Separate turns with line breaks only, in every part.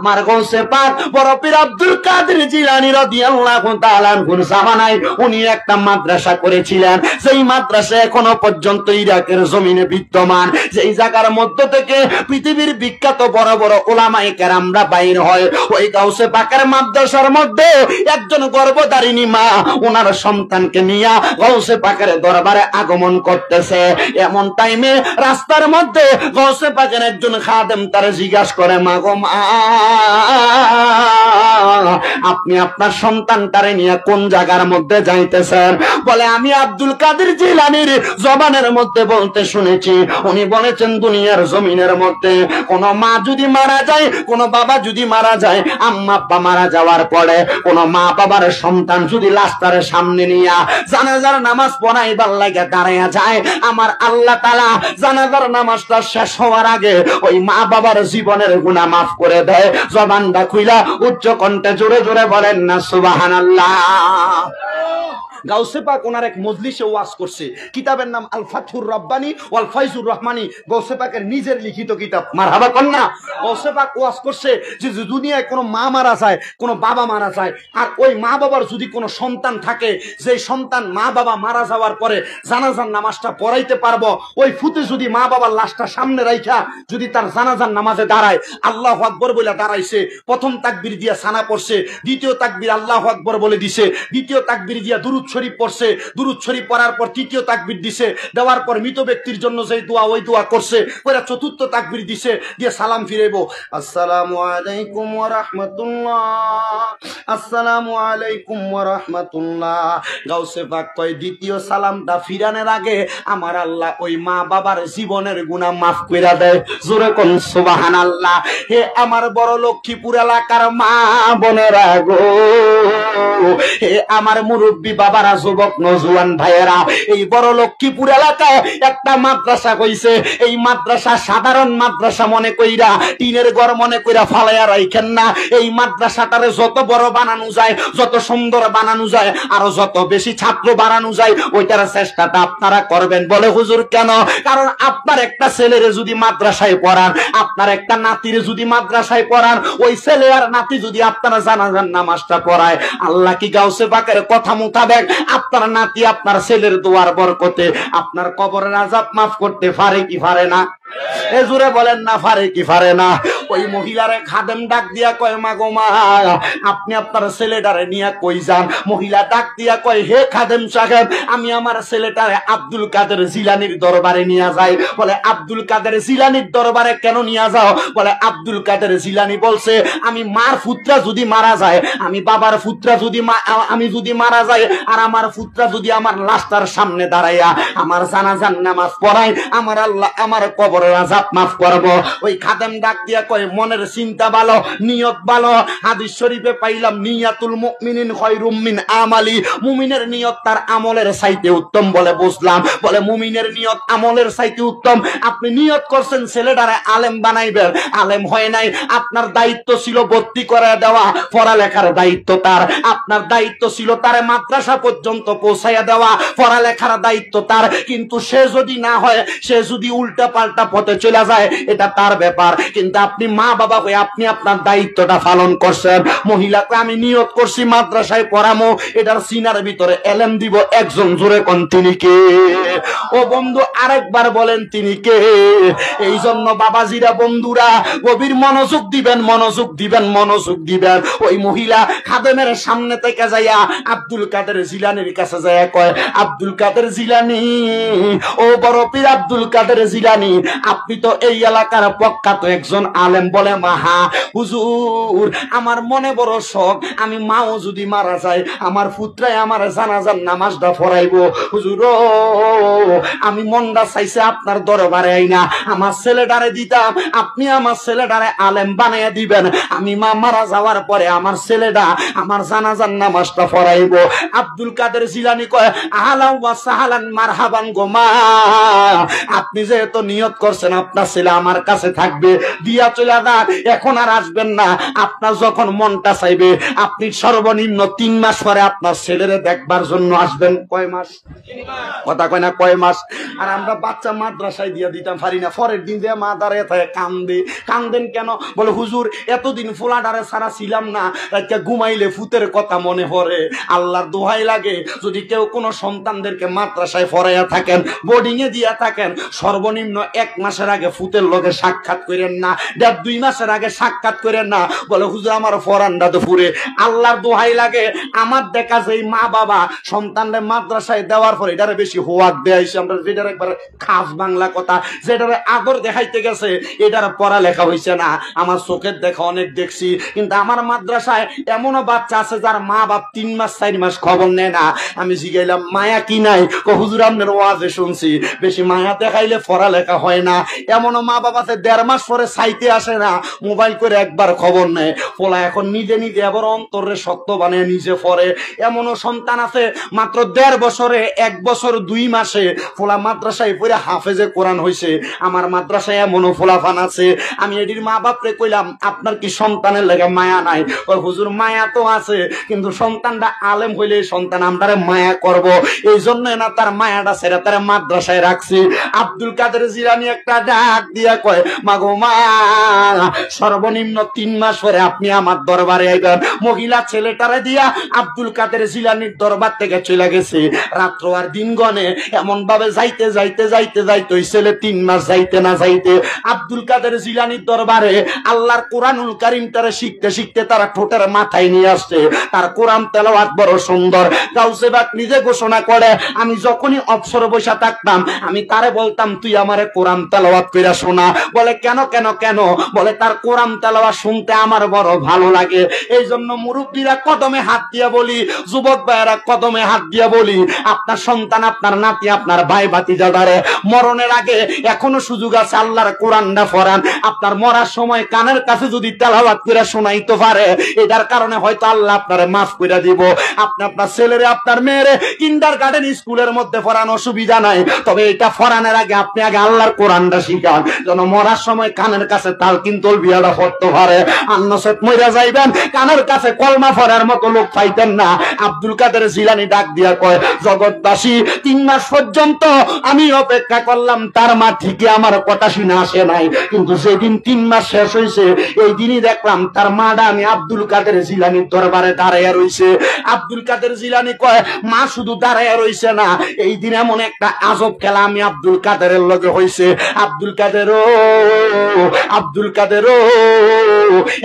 আমার গৌসে পাক বড় পীর আব্দুল কাদের জিলানী রাদিয়াল্লাহু তাআলা আনহুর জামানায় উনি একটা মাদ্রাসা করেছিলেন। সেই মাদ্রাসা এখনো পর্যন্ত ইরাকের জমিনে বিদ্যমান। যেই জায়গার মধ্য থেকে পৃথিবীর বিখ্যাত বড় বড় উলামায়ে কেরামরা বাইর হয়। ওই গাউসে পাকের মাদ্রাসার মধ্যে একজন গর্ভধারিণী মা ওনার সন্তানকে নিয়ে গাউসে পাকের দরবারে আগমন করতেছে। এমন টাইমে রাস্তার মধ্যে গাউসে পাকের একজন খাদেম তারে জিজ্ঞাসা করে, মা গো মা, আপনি আপনার সন্তানটারে নিয়ে কোন জায়গার মধ্যে যাইতেছেন? বলে, আমি আব্দুল কাদের জিলানীর জবানের মধ্যে বলতে শুনেছি, উনি বলেছেন দুনিয়ার জমিনের মধ্যে কোন মা যদি মারা যায়, কোন বাবা যদি মারা যায়, আম্মা আব্বা মারা যাওয়ার পরে কোন মা বাবার সন্তান যদি লাশটারে সামনে নিয়ে জানাজার নামাজ পড়াইবার লাগে দাঁড়াইয়া যায়, আমার আল্লাহ তাআলা জানাজার নামাজটা শেষ হওয়ার আগে ওই মা বাবার জীবনের গুনাহ মাফ করে দেয়। জবানটা খুইলা উচ্চ কণ্ঠে জোরে জোরে বলেন না সুবহানাল্লাহ। গাউসে পাক ওনার এক মজলিসে ওয়াজ করছে, কিতাবের নাম আল ফাতহুর রব্বানী ওয়াল ফাইজুর রহমানী, গাউসে পাকের নিজের লিখিত কিতাব। মারহাবা কন্যা। গাউসে পাক ওয়াজ করছে যে দুনিয়ায় কোনো মা মারা যায়, কোনো বাবা মারা যায়, আর ওই মা বাবার যদি কোনো সন্তান থাকে, যে সন্তান মা বাবা মারা যাওয়ার পরে জানাজার নামাজটা পড়াইতে পারবো, ওই ফুতে যদি মা বাবার লাশটা সামনে রাইখা যদি তার জানাজার নামাজে দাঁড়ায়, আল্লাহু আকবার বলে দাঁড়াইছে, প্রথম তাকবীর দিয়া সানা পড়ছে, দ্বিতীয় তাকবীর আল্লাহু আকবার বলে দিছে, দ্বিতীয় তাকবীর দিয়া দুরূদ শরীফ পড়ছে, দুরূদ শরীফ পড়ার পর তৃতীয় তাকবীর দিছে, দেওয়ার পর মৃত ব্যক্তির জন্য যে দোয়া ওই দোয়া করছে, ওরা চতুর্থ তাকবীর দিছে, দিয়ে সালাম ফিরাইবো, আসসালামু আলাইকুম ওয়া রাহমাতুল্লাহ, আসসালামু আলাইকুম ওয়া রাহমাতুল্লাহ। গাউসে পাক কয়, দ্বিতীয় সালামটা ফিরানোর আগে আমার আল্লাহ ওই মা বাবার জীবনের গুনাহ মাফ কইরা দেয়। জোরে কোন সুবহানাল্লাহ। হে আমার বড় লক্ষ্মীপুর এলাকার মা বোনেরা গো, হে আমার মুরব্বী বাবারা, যুবক নজওয়ান ভাইয়েরা, এই বড় লক্ষ্মীপুর এলাকায় একটা মাদ্রাসা কইছে। এই মাদ্রাসা সাধারণ মাদ্রাসা মনে কইরা, টিনের ঘর মনে কইরা ফালাইয়া রাখেন না। এই মাদ্রাসাটারে যত বড় বানানো যায়, যত সুন্দর বানানো যায়, আরো যত বেশি ছাত্র বাড়ানো যায়, ওইটার চেষ্টাটা আপনারা করবেন। বলে, হুজুর কেন? কারণ আপনার একটা ছেলেরে যদি মাদ্রাসায় পড়ান, আপনার একটা নাতিরে যদি মাদ্রাসায় পড়ান, ওই ছেলে আর নাতি যদি আপনারা জানাজার নামাজটা পড়ায়, আল্লাহ কি গাউসে পাকের কথা মোতাবেক আপনার নাতি আপনার ছেলের দোয়ার বরকতে আপনার কবরের আযাব মাফ করতে পারে কি পারে না? এ জোরে বলেন না, পারে কি পারে না? ওই মহিলারে খাদেম ডাক দিয়া কয়, মা গো মা, আপনি আপনার ছেলেটারে নিয়ে কই যান? মহিলা ডাক দিয়া কয়, হে খাদেম সাহেব, আমি আমার ছেলেটারে আব্দুল কাদের জিলানীর দরবারে নিয়ে যাই। বলে, আব্দুল কাদের জিলানীর দরবারে কেন নিয়ে যাও? বলে, আব্দুল কাদের জিলানী বলছে, আমি মার পুত্রা যদি মারা যায়, আমি বাবার পুত্রা যদি আমি যদি মারা যায়, আর আমার পুত্রা যদি আমার লাশটার সামনে দাঁড়াইয়া আমার জানাজার নামাজ পড়ায়, আমার আল্লাহ আমার কবরের আযাব মাফ করব। ওই খাদেম ডাক দিয়া কয়, মনের চিন্তা ভালো, নিয়ত ভালো। হাদিস শরীফে পাইলাম, নিয়াতুল মুমিনিন খায়রুম মিন আমালি, মুমিনের নিয়ত তার আমলের চাইতে উত্তম। বলে, বুঝলাম। বলে, মুমিনের নিয়ত আমলের চাইতে উত্তম। আপনি নিয়ত করছেন ছেলেটারে আলেম বানাইবেন, আলেম হয় নাই, আপনার দায়িত্ব ছিল ভর্তি করে দেওয়া, পড়ালেখার দায়িত্ব তার। আপনার দায়িত্ব ছিল তারে মাদ্রাসা পর্যন্ত পৌঁছাইয়া দেওয়া, পড়ালেখার দায়িত্ব তার। কিন্তু সে যদি না হয়, সে যদি উল্টা পাল্টা পথে চলে যায়, এটা তার ব্যাপার। কিন্তু আপনি মা বাবা হয়ে আপনি আপনার দায়িত্বটা পালন করছেন। মহিলাকে আমি নিয়ত করছি মাদ্রাসায় পড়ামো, এটার সিনার ভিতরে এলেম দিব। একজন জোরে কোন তিনি কে? ও বন্ধু, আরেকবার বলেন তিনি কে? এই জন্য বাবাজিরা, বন্ধুরা, গভীর মনোযোগ দিবেন, মনোযোগ দিবেন, মনোযোগ দিবেন। ওই মহিলা খাদেমের সামনে থেকে যাইয়া আব্দুল কাদের জিলানীর কাছে যাইয়া কয়, আব্দুল কাদের জিলানী, ও বড় পীর আব্দুল কাদের জিলানী, আপনি তো এই এলাকার প্রখ্যাত একজন আলেম। বলে, মাহা হুজুর, আমার মনে বড় শখ, আমি মাও যদি মারা যায়, আমার পুত্রায় আমার জানাজার নামাজটা পড়াইবো। হুজুর, আমি মনটা চাইছে আপনার দরবারে আইনা আমার ছেলেটারে দিতাম, আপনি আমার ছেলেটারে আলেম বানাইয়া দিবেন। আমি মা মারা যাওয়ার পরে আমার ছেলেটা আমার জানাজার নামাজটা পড়াইবো। আব্দুল কাদের জিলানী কয়, আহলান ওয়া সাহলান, মারহাবান গো মা, আপনি যেহেতু নিয়ত করছেন আপনার ছেলে আমার কাছে থাকবে, দিয়া চলে চলে যান, এখন আর আসবেন না। আপনার যখন মনটা চাইবে আপনি সর্বনিম্ন 3 মাস পরে আপনার ছেলেরে দেখবার জন্য আসবেন। কয় মাস? কথা কয় না, কয় মাস? আর আমরা বাচ্চা মাদ্রাসায় দিয়ে দিতাম পারি না, পরের দিন দিয়ে মা দাঁড়িয়ে থাকে কান্দে। কান্দেন কেন? বলে হুজুর এতদিন ফুলাডারে ছাড়া ছিলাম না, রাতে ঘুমাইলে ফুতের কথা মনে পড়ে। আল্লাহর দোহাই লাগে, যদি কেউ কোনো সন্তানদেরকে মাদ্রাসায় পড়াইয়া থাকেন, বোর্ডিং এ দিয়া থাকেন, সর্বনিম্ন 1 মাসের আগে ফুতের লগে সাক্ষাৎ করেন না, 1.5-2 মাসের আগে সাক্ষাৎ করেন না। বলে হুজুর আমার ফরানটা তো পুরে। আল্লাহর দোহাই লাগে, আমার দেখা যায় মা বাবা সন্তানদের মাদ্রাসায় দেওয়ার পর এটারে বেশি হোয়াক দেয়াইছে। আমরা যেটার একবার খাস বাংলা কথা, যেটারে আদর দেখাইতে গেছে এটার পড়ালেখা হয়েছে না। আমার চোখের দেখা অনেক দেখছি, কিন্তু আমার মাদ্রাসায় এমনও বাচ্চা আছে যার মা বাপ 3 মাস 4 মাস খবর নেয় না। আমি জিগাইলাম মায়া কি নাই? হুজুর আপনার ওয়াজে শুনছি বেশি মায়া দেখাইলে পড়ালেখা হয় না। এমনও মা বাবা আছে 1.5 মাস পরে চাইতে আসে না, মোবাইল করে একবার খবর নেয়। পোলা এখন নিজে নিজে আবার অন্তরে শক্ত বানিয়ে নিজে পড়ে। এমনও সন্তান আছে মাত্র 1.5 বছরে 1 বছর 2 মাসে পোলা মাদ্রাসায় পড়ে হাফেজে কোরআন হয়েছে। আমার মাদ্রাসায় এমনও পোলাপান আছে। আমি এটির মা বাপরে কইলাম আপনার কি সন্তানের লেগে মায়া নাই? ওই হুজুর মায়া তো আছে, কিন্তু সন্তানটা আলেম হইলে সন্তান আমরারে মায়া করব, এই জন্য না তার মায়াটা ছেড়ে তার মাদ্রাসায় রাখছি। আব্দুল কাদের জিলানী একটা ডাক দিয়া কয়, মাগো মা সর্বনিম্ন 3 মাস পরে আপনি আমার দরবারে আইবেন। মহিলা ছেলেটারে দিয়া আব্দুল কাদের জিলানীর দরবার থেকে চলে গেছে। রাত্র আর দিন গনে এমন ভাবে যাইতে যাইতে যাইতে যাইতে ওই ছেলে 3 মাস যাইতে না যাইতে আব্দুল কাদের জিলানীর দরবারে আল্লাহর কোরআনুল কারীমটারে শিখতে শিখতে তারা ঠোঁটের মাথায় নিয়ে আসছে। তার কোরআন তেলাওয়াত বড় সুন্দর। গাউসে বাগ নিজে ঘোষণা করে, আমি যখনই অবসর বসে থাকতাম আমি তারে বলতাম তুই আমারে কোরআন তেলাওয়াত কইরা শোনা। বলে কেন কেন কেন? বলে তার কোরআন তেলাওয়াত শুনতে আমার বড় ভালো লাগে। এই জন্য মুরব্বীরা কদমে হাত দিয়া বলি, যুবক ভাইয়েরা কদমে হাত দিয়া বলি, আপনার সন্তান আপনার নাতি আপনার ভাই ভাতিজাদারে মরণের আগে এখনো সুযোগ আছে আল্লাহর কোরআনটা পড়ান। আপনার মরার সময় কানের কাছে যদি তেলাওয়াত করে শোনাইতে পারে, এটার কারণে হয়তো আল্লাহ আপনারে মাফ করে দিব। আপনি আপনার ছেলেরে আপনার মেয়েরে কিন্ডারগার্টেন স্কুলের মধ্যে পড়ানো অসুবিধা নাই, তবে এটা পড়ানোর আগে আপনি আগে আল্লাহর কোরআনটা শিখান, যেন মরার সময় কানের কাছে তালকিন তলবিয়াটা পড়তে পারে। আন্নসেত মইরা যাইবেন কানের কাছে কলমা পড়ার মতো লোক পাইতেন না। আব্দুল কাদের জিলানী ডাক দিয়া কয়, জগৎবাসী 3 মাস পর্যন্ত আমি অপেক্ষা করলাম, তার মা ঠিকই আমার কথা শুনে আসে নাই, কিন্তু যেদিন 3 মাস শেষ হয়েছে এই দিনই দেখলাম তার মাটা আমি আব্দুল কাদের জিলানীর দরবারে দাঁড়াইয়া রইছে। আব্দুল কাদের জিলানী কয়, মা শুধু দাঁড়াইয়া রইছে না, এই দিন এমন একটা আজব খেলা আমি আব্দুল কাদেরের লগে হইছে। আব্দুল কাদের ও আব্দুল কাদের ও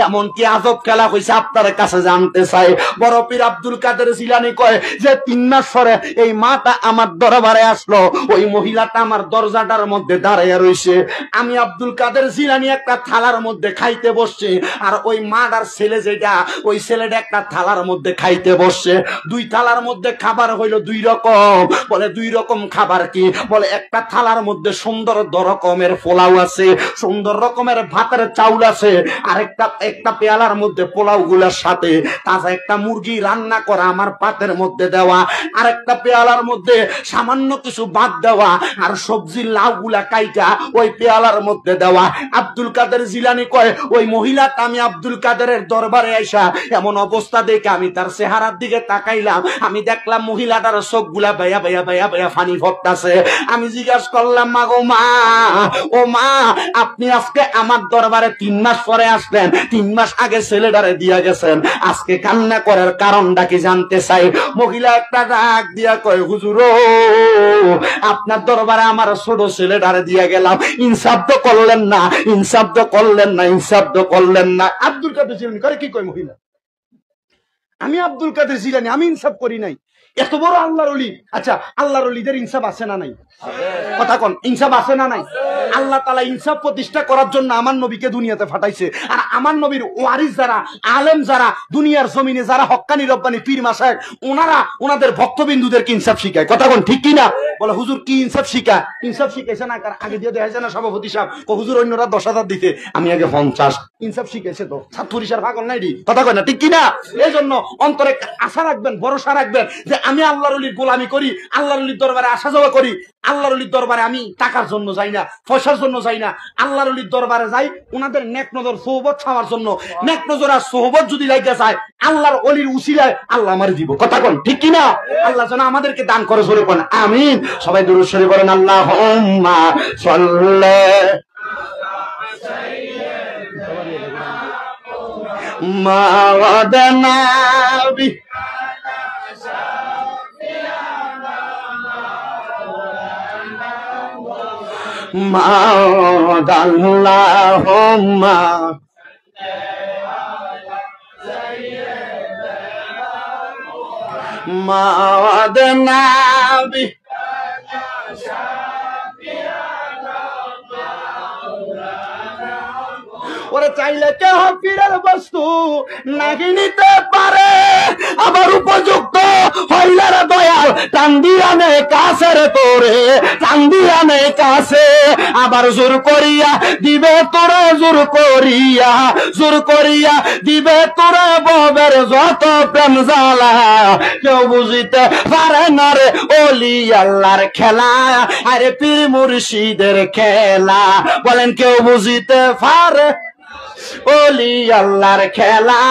এমন কি আজব খেলা হইছে আপনার কাছে জানতে চাই। বড় পীর আব্দুল কাদের জিলানী কয় যে 3 মাস পরে এই মাটা আমার দরবারে আসলো, ওই মহিলাটা আমার দরজাটার মধ্যে দাঁড়াইয়া রইছে। আমি আব্দুল কাদের জিলানী একটা থালার মধ্যে খাইতে বসছে, আর ওই মাটার ছেলে যেটা ওই ছেলেটা একটা থালার মধ্যে খাইতে বসছে। 2 থালার মধ্যে খাবার হইলো 2 রকম। বলে 2 রকম খাবার কি? বলে একটা থালার মধ্যে সুন্দর রকমের পোলাও আছে, সুন্দর রকমের ভাতের চাউল আছে, আর একটা পেয়ালার মধ্যে পোলাও গুলার সাথে তাজা একটা মুরগি রান্না করা আমার পাতের মধ্যে দেওয়া, আর একটা পেয়ালার মধ্যে সামান্য কিছু ভাত দেওয়া, আর সবজি লাউ গুলা কাইটা ওই পেয়ালার মধ্যে দেওয়া। আব্দুল কাদের জিলানী কয়, ওই মহিলাটা আমি আব্দুল কাদেরের দরবারে আইসা এমন অবস্থা দেখে আমি তার চেহারার দিকে তাকাইলাম, আমি দেখলাম মহিলাটার চোখ গুলা ভাইয়া ভাইয়া ভাইয়া ভাইয়া ফানি ফটতাছে। আমি জিজ্ঞাসা করলাম, মা গো মা, ও মা আপনি আজকে আমার দরবারে 3 মাস পরে আসলেন, 3 মাস আগে ছেলেটারে দিয়া গেছেন, আজকে কান্না করার কারণটা কি জানতে চাই। মহিলা একটা ডাক দিয়া কয়, হুজুর আপনার দরবারে আমার ছোট ছেলেটারে দিয়া গেলাম, ইনসাফ তো করলেন না, ইনসাফ তো করলেন না, ইনসাফ তো করলেন না। আব্দুল কাদের জিলানী করে কি কয় মহিলা, আমি আব্দুল কাদের জিলানী আমি ইনসাফ করি নাই? এত বড় আল্লাহর ওলি। আচ্ছা আল্লাহর ওলিদের ইনসাফ আছে না নাই? কথা কোন ইনসাফ আছে না নাই? আল্লাহ তাআলা ইনসাফ প্রতিষ্ঠা করার জন্য আমার নবীকে দুনিয়াতে পাঠাইছে, আর আমার নবীর ওয়ারিস যারা আলেম যারা দুনিয়ার জমিনে যারা হক্কানি রব্বানি পীর মাশায়েখ ওনারা ওনাদের ভক্তবিন্দুদেরকে ইনসাফ শিখায়। কথা কোন ঠিক কি না? বলে হুজুর কি ইনসাফ শিখায়? ইনসাফ শিখাইছে না কার আগে দিয়ে দেখাইছে না সভাপতি সাহেব, হুজুর অন্যরা 10,000 দিতে আমি আগে 50। ইনসাফ শিখাইছে তো ছাত্রীসার ভাগল নাই রে। কথা কয় না ঠিক কি না? এই জন্য অন্তরে আশা রাখবেন, ভরসা রাখবেন যে আমি আল্লাহর ওলির গোলামি করি, আল্লাহর ওলির দরবারে আসা যাওয়া করি, আল্লাহর ওলির দরবারে আমি টাকার জন্য যাই না, পয়সার জন্য যাই না, আল্লাহর ওলির দরবারে যাই ওনাদের নেক নজর সোহবত পাওয়ার জন্য। নেক নজর আর সোহবত যদি লাগিয়া যায় আল্লাহর ওলির উসিলায় আল্লাহ আমার দিব। কথা কোন ঠিক কিনা? আল্লাহ যেন আমাদেরকে দান করে, জোরে কোন আমিন। সবাই দুরূদ শরীফ পড়েন, আল্লাহুম্মা সাল্লি মাওলানা বি আল্লাহুম্মা মাওলানা বি ওরে চাইলে কেহ পীরের বস্তু নাকি নিতে পারে, আবার উপযুক্ত হইলে রে দয়াল টান দিয়া নে কাছে রে তোরে, টান দিয়া নে কাছে, আবার জোর করিয়া দিবে তোরে, জোর করিয়া দিবে তোরে ববের যত প্রেম জ্বালা, কেউ বুঝিতে পারে না রে ওলি আল্লাহর খেলা, আরে পীর মুর্শিদের খেলা, বলেন কেউ বুঝিতে পারে ওলি আল্লাহর খেলা,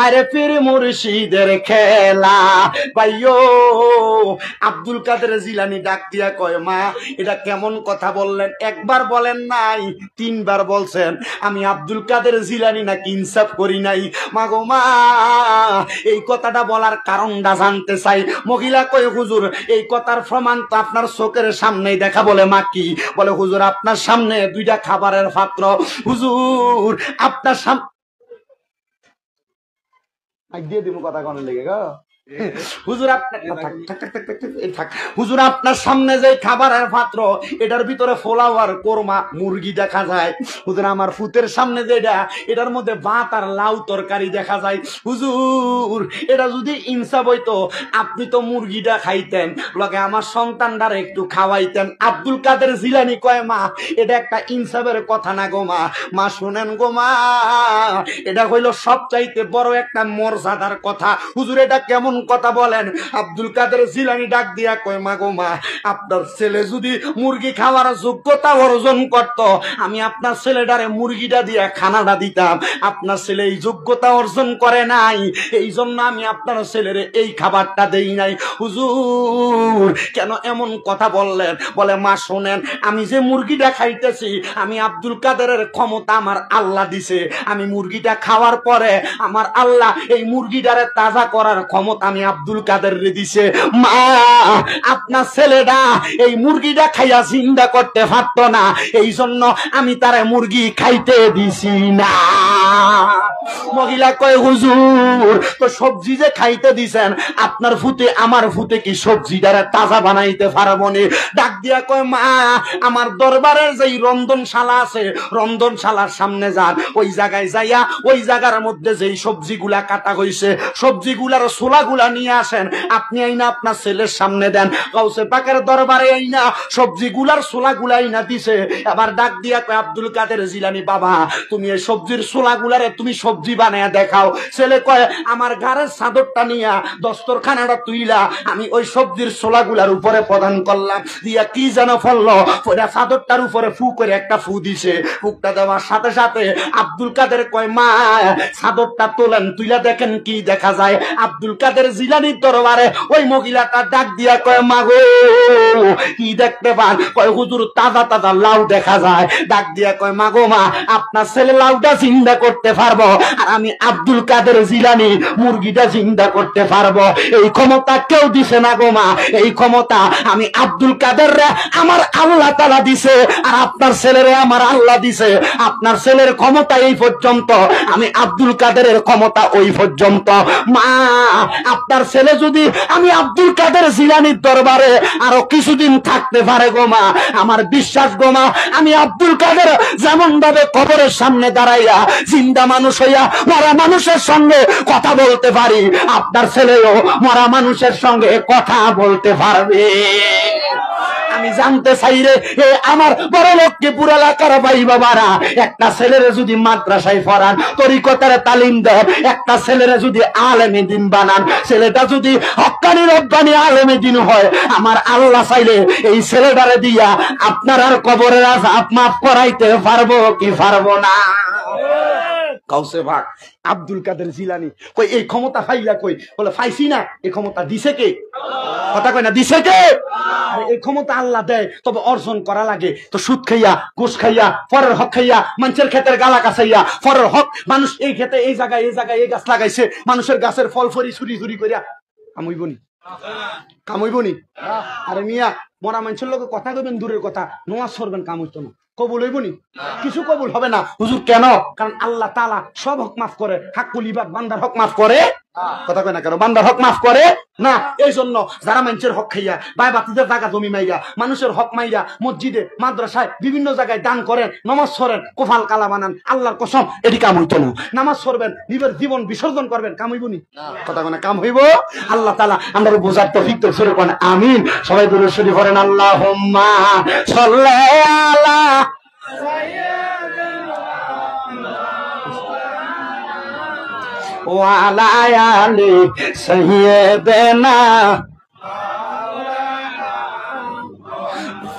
আরে পীর মুর্শিদের খেলা। ভাইও আব্দুল কাদের জিলানী ডাক দিয়া কয়, মা এটা কেমন কথা বললেন? একবার বলেন নাই, 3 বার বলছেন। আমি আব্দুল কাদের জিলানী নাকি ইনসাফ করি নাই? মা গো মা, এই কথাটা বলার কারণটা জানতে চাই। মহিলা কয়, হুজুর এই কথার প্রমাণ তো আপনার চোখের সামনেই দেখা। বলে মা কি? বলে হুজুর আপনার সামনে 2টা খাবারের পাত্র, হুজুর আপনার সামনে দিয়ে দিব কথা কোন লেগে গো হুজুর আপনার হুজুর আপনার সামনে যে খাবারের পাত্র এটার ভিতরে ফোলাওয়ার কোরমা মুরগি দেখা যায়। হুজুর আমার ফুতের সামনে যেটা এটার মধ্যে ভাত আর লাউ তরকারি দেখা যায়। হুজুর এটা যদি ইনসাফ হইতো আপনি তো মুরগিটা খাইতেন, লগে আমার সন্তানটারে একটু খাওয়াইতেন। আব্দুল কাদের জিলানী কয়, মা এটা একটা ইনসাফের কথা না গো মা। মা শুনেন গো মা, এটা হইল সবচাইতে বড় একটা মর্যাদার কথা। হুজুর এটা কেমন কথা বলেন? আব্দুল কাদের জিলানী ডাক দিয়া কয়, মা গো মা, আপনার ছেলে যদি মুরগি খাওয়ার যোগ্যতা অর্জন করত, আমি আপনার ছেলেটারে মুরগিটা দিয়া খানাটা দিতাম। আপনার ছেলে এই যোগ্যতা অর্জন করে নাই, এই জন্য আমি আপনার ছেলের এই খাবারটা দেই নাই। হুজুর কেন এমন কথা বললেন? বলে মা শোনেন, আমি যে মুরগিটা খাইতেছি আমি আব্দুল কাদেরের ক্ষমতা আমার আল্লাহ দিছে। আমি মুরগিটা খাওয়ার পরে আমার আল্লাহ এই মুরগিটারে তাজা করার ক্ষমতা আমি আব্দুল কাদের দিছে। মা আপনার ছেলেটা এই মুরগিটা খাইয়া জিন্দা করতে পারত না, এই জন্য আমি তারে মুরগি খাইতে দিছি না। মহিলা কয়, হুজুর তো সবজি যে খাইতে দিছেন আপনার ফুতে আমার ফুতে কি সবজিটারে তাজা বানাইতে পারবো নি? ডাক দিয়া কয়, মা আমার দরবারের যেই রন্ধনশালা আছে রন্ধনশালার সামনে যান, ওই জায়গায় যাইয়া ওই জায়গার মধ্যে যেই সবজিগুলা কাটা হইছে সবজিগুলার ছোলাগুলা নিয়ে আসেন। আপনি আইনা আপনার ছেলের সামনে দেন। গাউসে পাকের দরবারে আইনা সবজিগুলার ছোলাগুলা আইনা দিছে। এবার ডাক দিয়া কয়, আব্দুল কাদের জিলানী বাবা তুমি এই সবজির ছোলাগুলারে তুমি সবজি বানায়া দেখাও। ছেলে কয়, আমার ঘরের চাদরটা নিয়া দস্তরখানাটা তুইলা আমি ওই সবজির ছোলাগুলার উপরে প্রদান করলাম, দিয়া কি যেন ফললো ওটা চাদরটার উপরে ফু করে একটা ফু দিছে। ফুকটা দেওয়ার সাথে সাথে আব্দুল কাদের কয়, মা চাদরটা তোলেন, তুইলা দেখেন কি দেখা যায়। আব্দুল কাদের জিলানীর দরবারে ওই মহিলাটা ডাক দিয়া কয়, মা গো কি দেখতে পান? কয়, হুজুর তাজা তাজা লাউ দেখা যায়। ডাক দিয়া কয়, মা গো মা আপনার ছেলে লাউটা জিন্দা করতে পারবো আর আমি আব্দুল কাদের জিলানী মুরগিটা জিন্দা করতে পারবো। এই ক্ষমতা কেউ দিছে না গো মা, এই ক্ষমতা আমি আব্দুল কাদের রে আমার আল্লাহ তাআলা দিছে আর আপনার ছেলেরে আমার আল্লাহ দিছে। আপনার ছেলের ক্ষমতা এই পর্যন্ত, আমি আব্দুল কাদেরের ক্ষমতা ওই পর্যন্ত। মা আপনার ছেলে যদি আমি আব্দুল কাদের জিলানীর দরবারে আরো কিছুদিন থাকতে পারে গো মা, আমার বিশ্বাস গো মা, আমি আব্দুল কাদের যেমন ভাবে কবরের সামনে দাঁড়াইয়া জিন্দা মানুষ হইয়া মরা মানুষের সঙ্গে কথা বলতে পারি, আপনার ছেলেও মরা মানুষের সঙ্গে কথা বলতে পারবে। আমি জানতে চাই রে, এ আমার বড় লোককে পুরা এলাকার ভাই বাবারা, একটা ছেলেরে যদি মাদ্রাসায় পড়ান, তরিকতের তালিম দেন, একটা ছেলেরে যদি আলেমে দিন বানান, ছেলেটা যদি হক্কানি রব্বানি আলেমে দিন হয়, আমার আল্লাহ চাইলে এই ছেলেটারে দিয়া আপনার আর কবরের আযাব মাফ করাইতে পারবো কি পারবো না? কাউসে ভাগ আব্দুল কাদের জিলানী কই এই ক্ষমতা ফাইলা কই? বলে ফাইছি না, এই ক্ষমতা দিছে কে? কথা কয় না, দিছে কে? আরে এই ক্ষমতা আল্লাহ দেয়, তবে অর্জন করা লাগে। তো সুদ খাইয়া, ঘুষ খাইয়া, পরের হক খাইয়া, মানুষের ক্ষেতের গালা কাছাইয়া, পরের হক, মানুষ এই ক্ষেতে এই জায়গায় এই জায়গায় এই গাছ লাগাইছে, মানুষের গাছের ফল ফরি চুরি চুরি করিয়া কামইবনি, কামইবনি। আরে মিয়া, মরা মানুষের লোক কথা কইবেন দূরের কথা, নোয়াজ করবেন কাম হইতো না, কবুল হইবনি? কিছু কবুল হবে না। হুজুর কেন? কারণ আল্লাহ তাআলা সব হক মাফ করে। হাক্কুল ইবাদ, বান্দার হক মাফ করে? কথা কয় না কেন? বান্দার হক মাফ করে না। এই জন্য যারা মানুষের হক খাইয়া, ভাই বাতিদের জায়গা জমি মাইরা, মানুষের হক মাইরা, মসজিদে মাদ্রাসায় বিভিন্ন জায়গায় দান করেন, নামাজ পড়েন, কোফাল কালা বানান, আল্লাহর কসম এটি কাম হইতো না। নামাজ পড়বেন, নিজের জীবন বিসর্জন করবেন, কাম হইব নি? কথা কয় না, কাম হইব। আল্লাহ তাআলা আমরা বোঝার তৌফিক দান করুন, আমিন। সবাই দুরূদ শরীফ পড়েন, আল্লাহুম্মা সাল্লি আলা ওয়ালা আলি সাইয়্যিদিনা।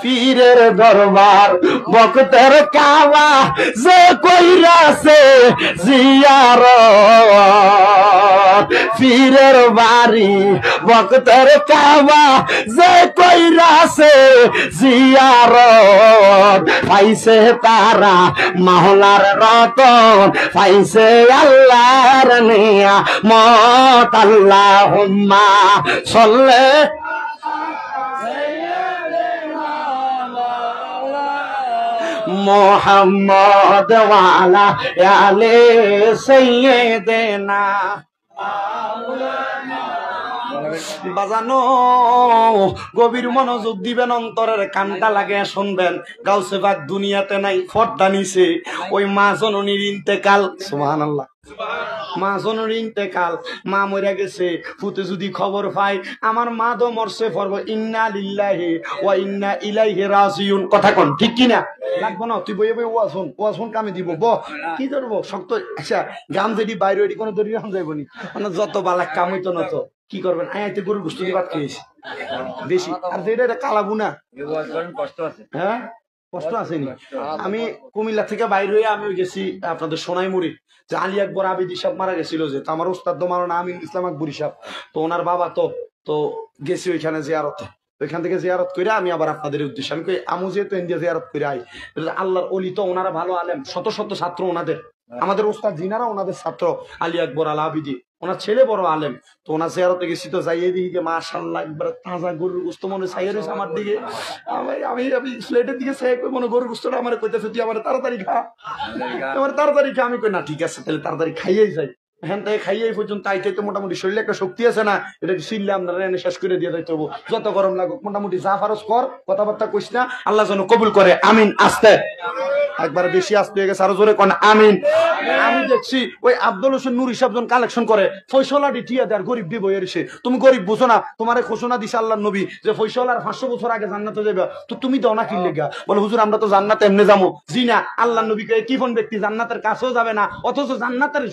পীরের দরবার বক্তের কাওয়া যে কইরাছে জিয়ারত, পীরের বাড়ি বক্তের কাওয়া যে কইরাছে জিয়ারত, পাইছে তারা মাওলার রতন, পাইছে আল্লাহর নিয়ামত। আল্লাহুম্মা সাল্লি মোহাম্মদ ওয়ালা আলে সাইয়্যিদিনা। বাজানো গভীর মনোযোগ দিবেন, অন্তরের কানটা লাগে শুনবেন। গাউসে পাক দুনিয়াতে নাই, পর্দা নিছে। ওই মা জননীর ইন্তেকাল, সুবহানাল্লাহ, মা জননীর ইন্তেকাল, মা মরে গেছে। ফুতে যদি খবর পাই আমার মা তো মরছে, পড়ব ইন্না লিল্লাহি ওয়া ইন্না ইলাইহি রাজিউন। কথা কোন ঠিক কিনা? লাগবো না, তুই বইয়ে বই ওয়াজুন ওয়াজুন কামে দিব ব কি ধরবো শক্ত। আচ্ছা গাম যদি বাইরে ওইটি কোনো দড়ি গাম যাইব নি, মানে যত বালা কাম হইতো না তো কি করবেন? আয়াতে গরুর গোশত দিয়ে ভাত খেয়েছি বেশি, আর যেটা কালাবো না।
কষ্ট আছে,
হ্যাঁ কষ্ট আসেনি। আমি কুমিল্লা থেকে বাইরে হয়ে আমি গেছি আপনাদের সোনাইমুড়ি, যে আলী আকবর আবিদি সাহেব মারা গেছিল, যে তো আমার উস্তাদ মাওলানা আমিন ইসলাম আকবরী সাহেব, তো ওনার বাবা তো গেছি ওইখানে জিয়ারতে। ওইখান থেকে জিয়ারত করে আমি আবার আপনাদের উদ্দেশ্যে আমি কই আমু যেহেতু ইন্ডিয়া জিয়ারত করে আই, আল্লাহর অলি তো ওনারা ভালো আলেম, শত শত ছাত্র ওনাদের, আমাদের ওস্তাদ জিনারা ওনাদের ছাত্র আলী আকবর আল আবিদি, ওনার ছেলে বড় আলেম। তো ওনার জিয়ারতে গেছি, তো যাইয়ে দিই যে মাশাআল্লাহ একবার তাজা গরুর গোশত মনে চাইয়ে রয়েছে আমার দিকে। আমি প্লেটের দিকে চাই কই মনে গরুর গোশতটা আমার কইতেছে তুই আমার তাড়াতাড়ি খা, আমার তাড়াতাড়ি খা। আমি কই না ঠিক আছে তাহলে তাড়াতাড়ি খাইয়েই যাই। এখান থেকে খাইয়ে পর্যন্ত আইতে মোটামুটি শরীরে একটা শক্তি আছে না, এটা শিললে আপনারা এনে শেষ করে দিয়ে যাইতে হবো। যত গরম লাগুক মোটামুটি যা ফারজ কর, কথাবার্তা কইস না, আল্লাহ যেন কবুল করে। আমিন। আসতে একবার বেশি আসতে হয়ে গেছে, আরো জোরে কোন আমিন। আমি দেখছি ওই আব্দুল হোসেন নুর হিসাব জন কালেকশন করে, ফয়সলাটি টিয়া দেয় আর গরিব দিয়ে বইয়ে এসে। তুমি গরিব বুঝো না, তোমার ঘোষণা দিছে আল্লাহ নবী যে ফয়সলার 500 বছর আগে জান্নাতে যাবে, তো তুমি দাও না কি লেগা? বলে হুজুর আমরা তো জান্নাতে এমনি যাবো। জি না, আল্লাহ নবীকে কি কোন ব্যক্তি জান্নাতের কাছেও যাবে না, অথচ জান্নাতের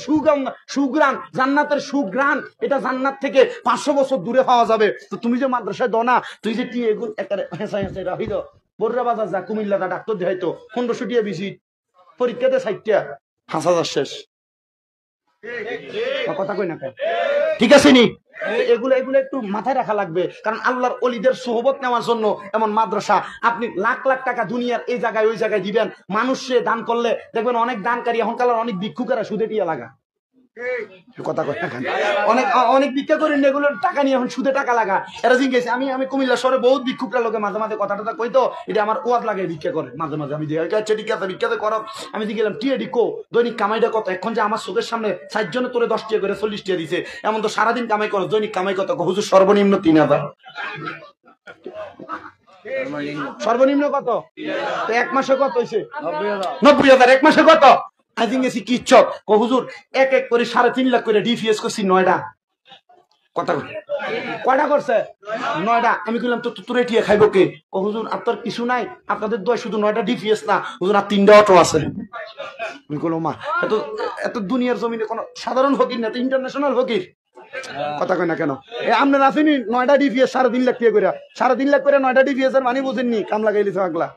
সুগ্রাণ, জান্নাতের সুগ্রাণ এটা জান্নাত থেকে 500 বছর দূরে পাওয়া যাবে। তো তুমি যে মাদ্রাসায় দাও না, তুই যে টিয়া এগুলো একটা হেঁচা হেঁচা রাহিল বর্রা বাজার যা, কুমিল্লাটা ডাক্তার দেখাইতো 1500 টিয়া ভিজিট, পরীক্ষাতে 60টা 5000 শেষ। কথা কই না ঠিক আছে নি? এগুলো একটু মাথায় রাখা লাগবে, কারণ আল্লাহর ওলিদের সোহবত নেওয়ার জন্য এমন মাদ্রাসা। আপনি লাখ লাখ টাকা দুনিয়ার এই জায়গায় ওই জায়গায় দিবেন, মানুষে দান করলে দেখবেন অনেক দানকারী এখনকার অনেক ভিক্ষুকেরা সুদে টিয়া লাগা। কথা কয় অনেক অনেক ভিক্ষা করেন, এগুলো টাকা নিয়ে এখন সুদে টাকা লাগা। এরা জিজ্ঞেস আমি কুমিল্লা শহরে বহুত ভিক্ষুকরা লোকে মাঝে মাঝে কথা টথা কইতো, এটা আমার ওয়াজ লাগে ভিক্ষা করে মাঝে মাঝে। আমি আচ্ছা ঠিক আছে ভিক্ষাতে করো। আমি গেলাম টিয়া ডিকো দৈনিক কামাইটা কত? এখন যে আমার চোখের সামনে 60 জনে তোরে 10 টিয়া করে 40 টিয়া দিছে, এমন তো সারাদিন কামাই করো, দৈনিক কামাই কত? হুজুর সর্বনিম্ন 3000। সর্বনিম্ন কত? তো এক মাসে কত হয়েছে? 90,000। এক মাসে কত? আই গেছি কি চক হুজুর এক এক করে 3.5 লাখ করে ডিপিএস করছি 9টা। কথা কয়টা করছে? 9টা। আমি কইলাম তো তোর এটিয়ে খাইব কে? ও হুজুর আপনার কিছু নাই, আপনাদের দয় শুধু 9টা ডিপিএস না হুজুর, আর 3টা অটো আছে। আমি কইলাম মা এত এত দুনিয়ার জমিনে কোন সাধারণ ফকির না, ইন্টারন্যাশনাল ফকির। কথা কয় না কেন? আপনার আসেনি 9টা ডিপিএস 3.5 লাখ টাকা করে, 3.5 লাখ করে 9টা ডিপিএস এর মানে বুঝেননি, কাম লাগাইলিছ আগলা।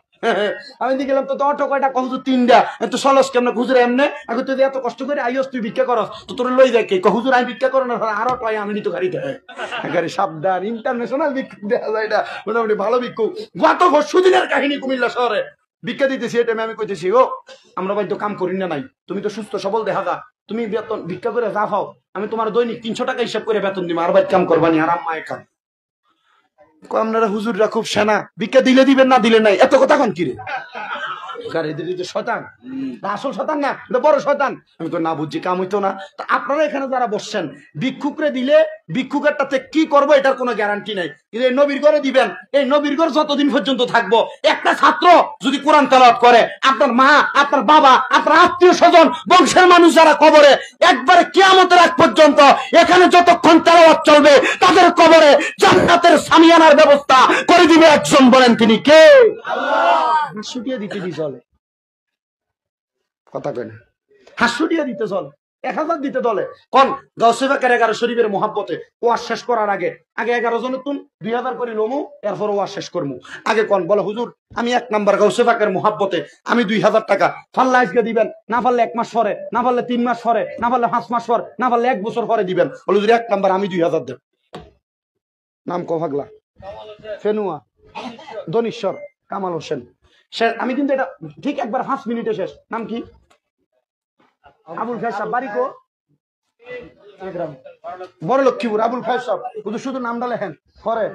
আমি গেলাম তো অটো কয়টা? হুজুর 3টা। এত সলস কেমন হুজুর? এমনে আগে তুই এত কষ্ট করে আইস, তুই ভিক্ষা করস তো তোর লই যায় কে? হুজুর আমি ভিক্ষা করো না, আরো টয় আমি তো গাড়িতে গাড়ি সাবধান, ইন্টারন্যাশনাল ভিক্ষুক দেখা যায়, এটা মোটামুটি ভালো ভিক্ষুক। গত সুদিনের কাহিনী কুমিল্লা শহরে ভিক্ষা দিতেছি, এটা আমি কইতেছি ও আমরা ভাই তো কাম করি না নাই, তুমি তো সুস্থ সবল দেখা যা, তুমি বেতন ভিক্ষা করে যা পাও আমি তোমার দৈনিক 300 টাকা হিসাব করে বেতন দিব, আর ভাই কাম করবানি আর আম্মায় কাম। আপনারা হুজুররা খুব সেনা, ভিক্ষা দিলে দিবেন না দিলে নাই, এত কথা কন কিরে? শয়তান, আসল শয়তান না, এটা বড় শয়তান। আমি তো না বুঝছি, কাম হইতো না। আপনারা এখানে যারা বসছেন, ভিক্ষুকরে দিলে ভিক্ষুকেরটাতে কি করবো এটার কোনো গ্যারান্টি নাই, কিন্তু এই নবীর ঘরে দিবেন, এই নবীর ঘর যতদিন পর্যন্ত থাকবো, একটা ছাত্র যদি কোরআন তেলাওয়াত করে, আপনার মা, আপনার বাবা, আপনার আত্মীয় স্বজন, বংশের মানুষ যারা কবরে, একবারে কিয়ামতের আগ পর্যন্ত এখানে যতক্ষণ তেলাওয়াত চলবে, তাদের কবরে জান্নাতের সামিয়ানার ব্যবস্থা করে দিবে একজন। বলেন তিনি কে? হাসুটিয়া দিতে দি চলে, কথা কয় না, হাসুটিয়া দিতে চলে, 1000 দিতে দলে কোন গাউসে পাকের 11 শরীফের মোহাব্বতে ওয়াজ শেষ করার আগে 11 জনের তুন 2000 করে লমু, এরপর ওয়াজ শেষ করমু। আগে কোন বলে হুজুর আমি 1 নাম্বার গাউসে পাকের মোহাব্বতে আমি 2000 টাকা ফাল্লা আজকে দিবেন, না পারলে 1 মাস পরে, না পারলে 3 মাস পরে, না পারলে 5 মাস পর, না পারলে 1 বছর পরে দিবেন। বলে হুজুর 1 নাম্বার আমি 2000 দেব। নাম কো পাগলা? ফেনুয়া দনিশ্বর কামাল হোসেন। আমি কিন্তু এটা ঠিক একবার 5 মিনিটে শেষ। নাম কি? আবুল খায়ের সাহেব, বাড়ি কো? বড় লক্ষ্মীপুর। আবুল খায়ের সাহেব শুধু নামটা লেখেন করে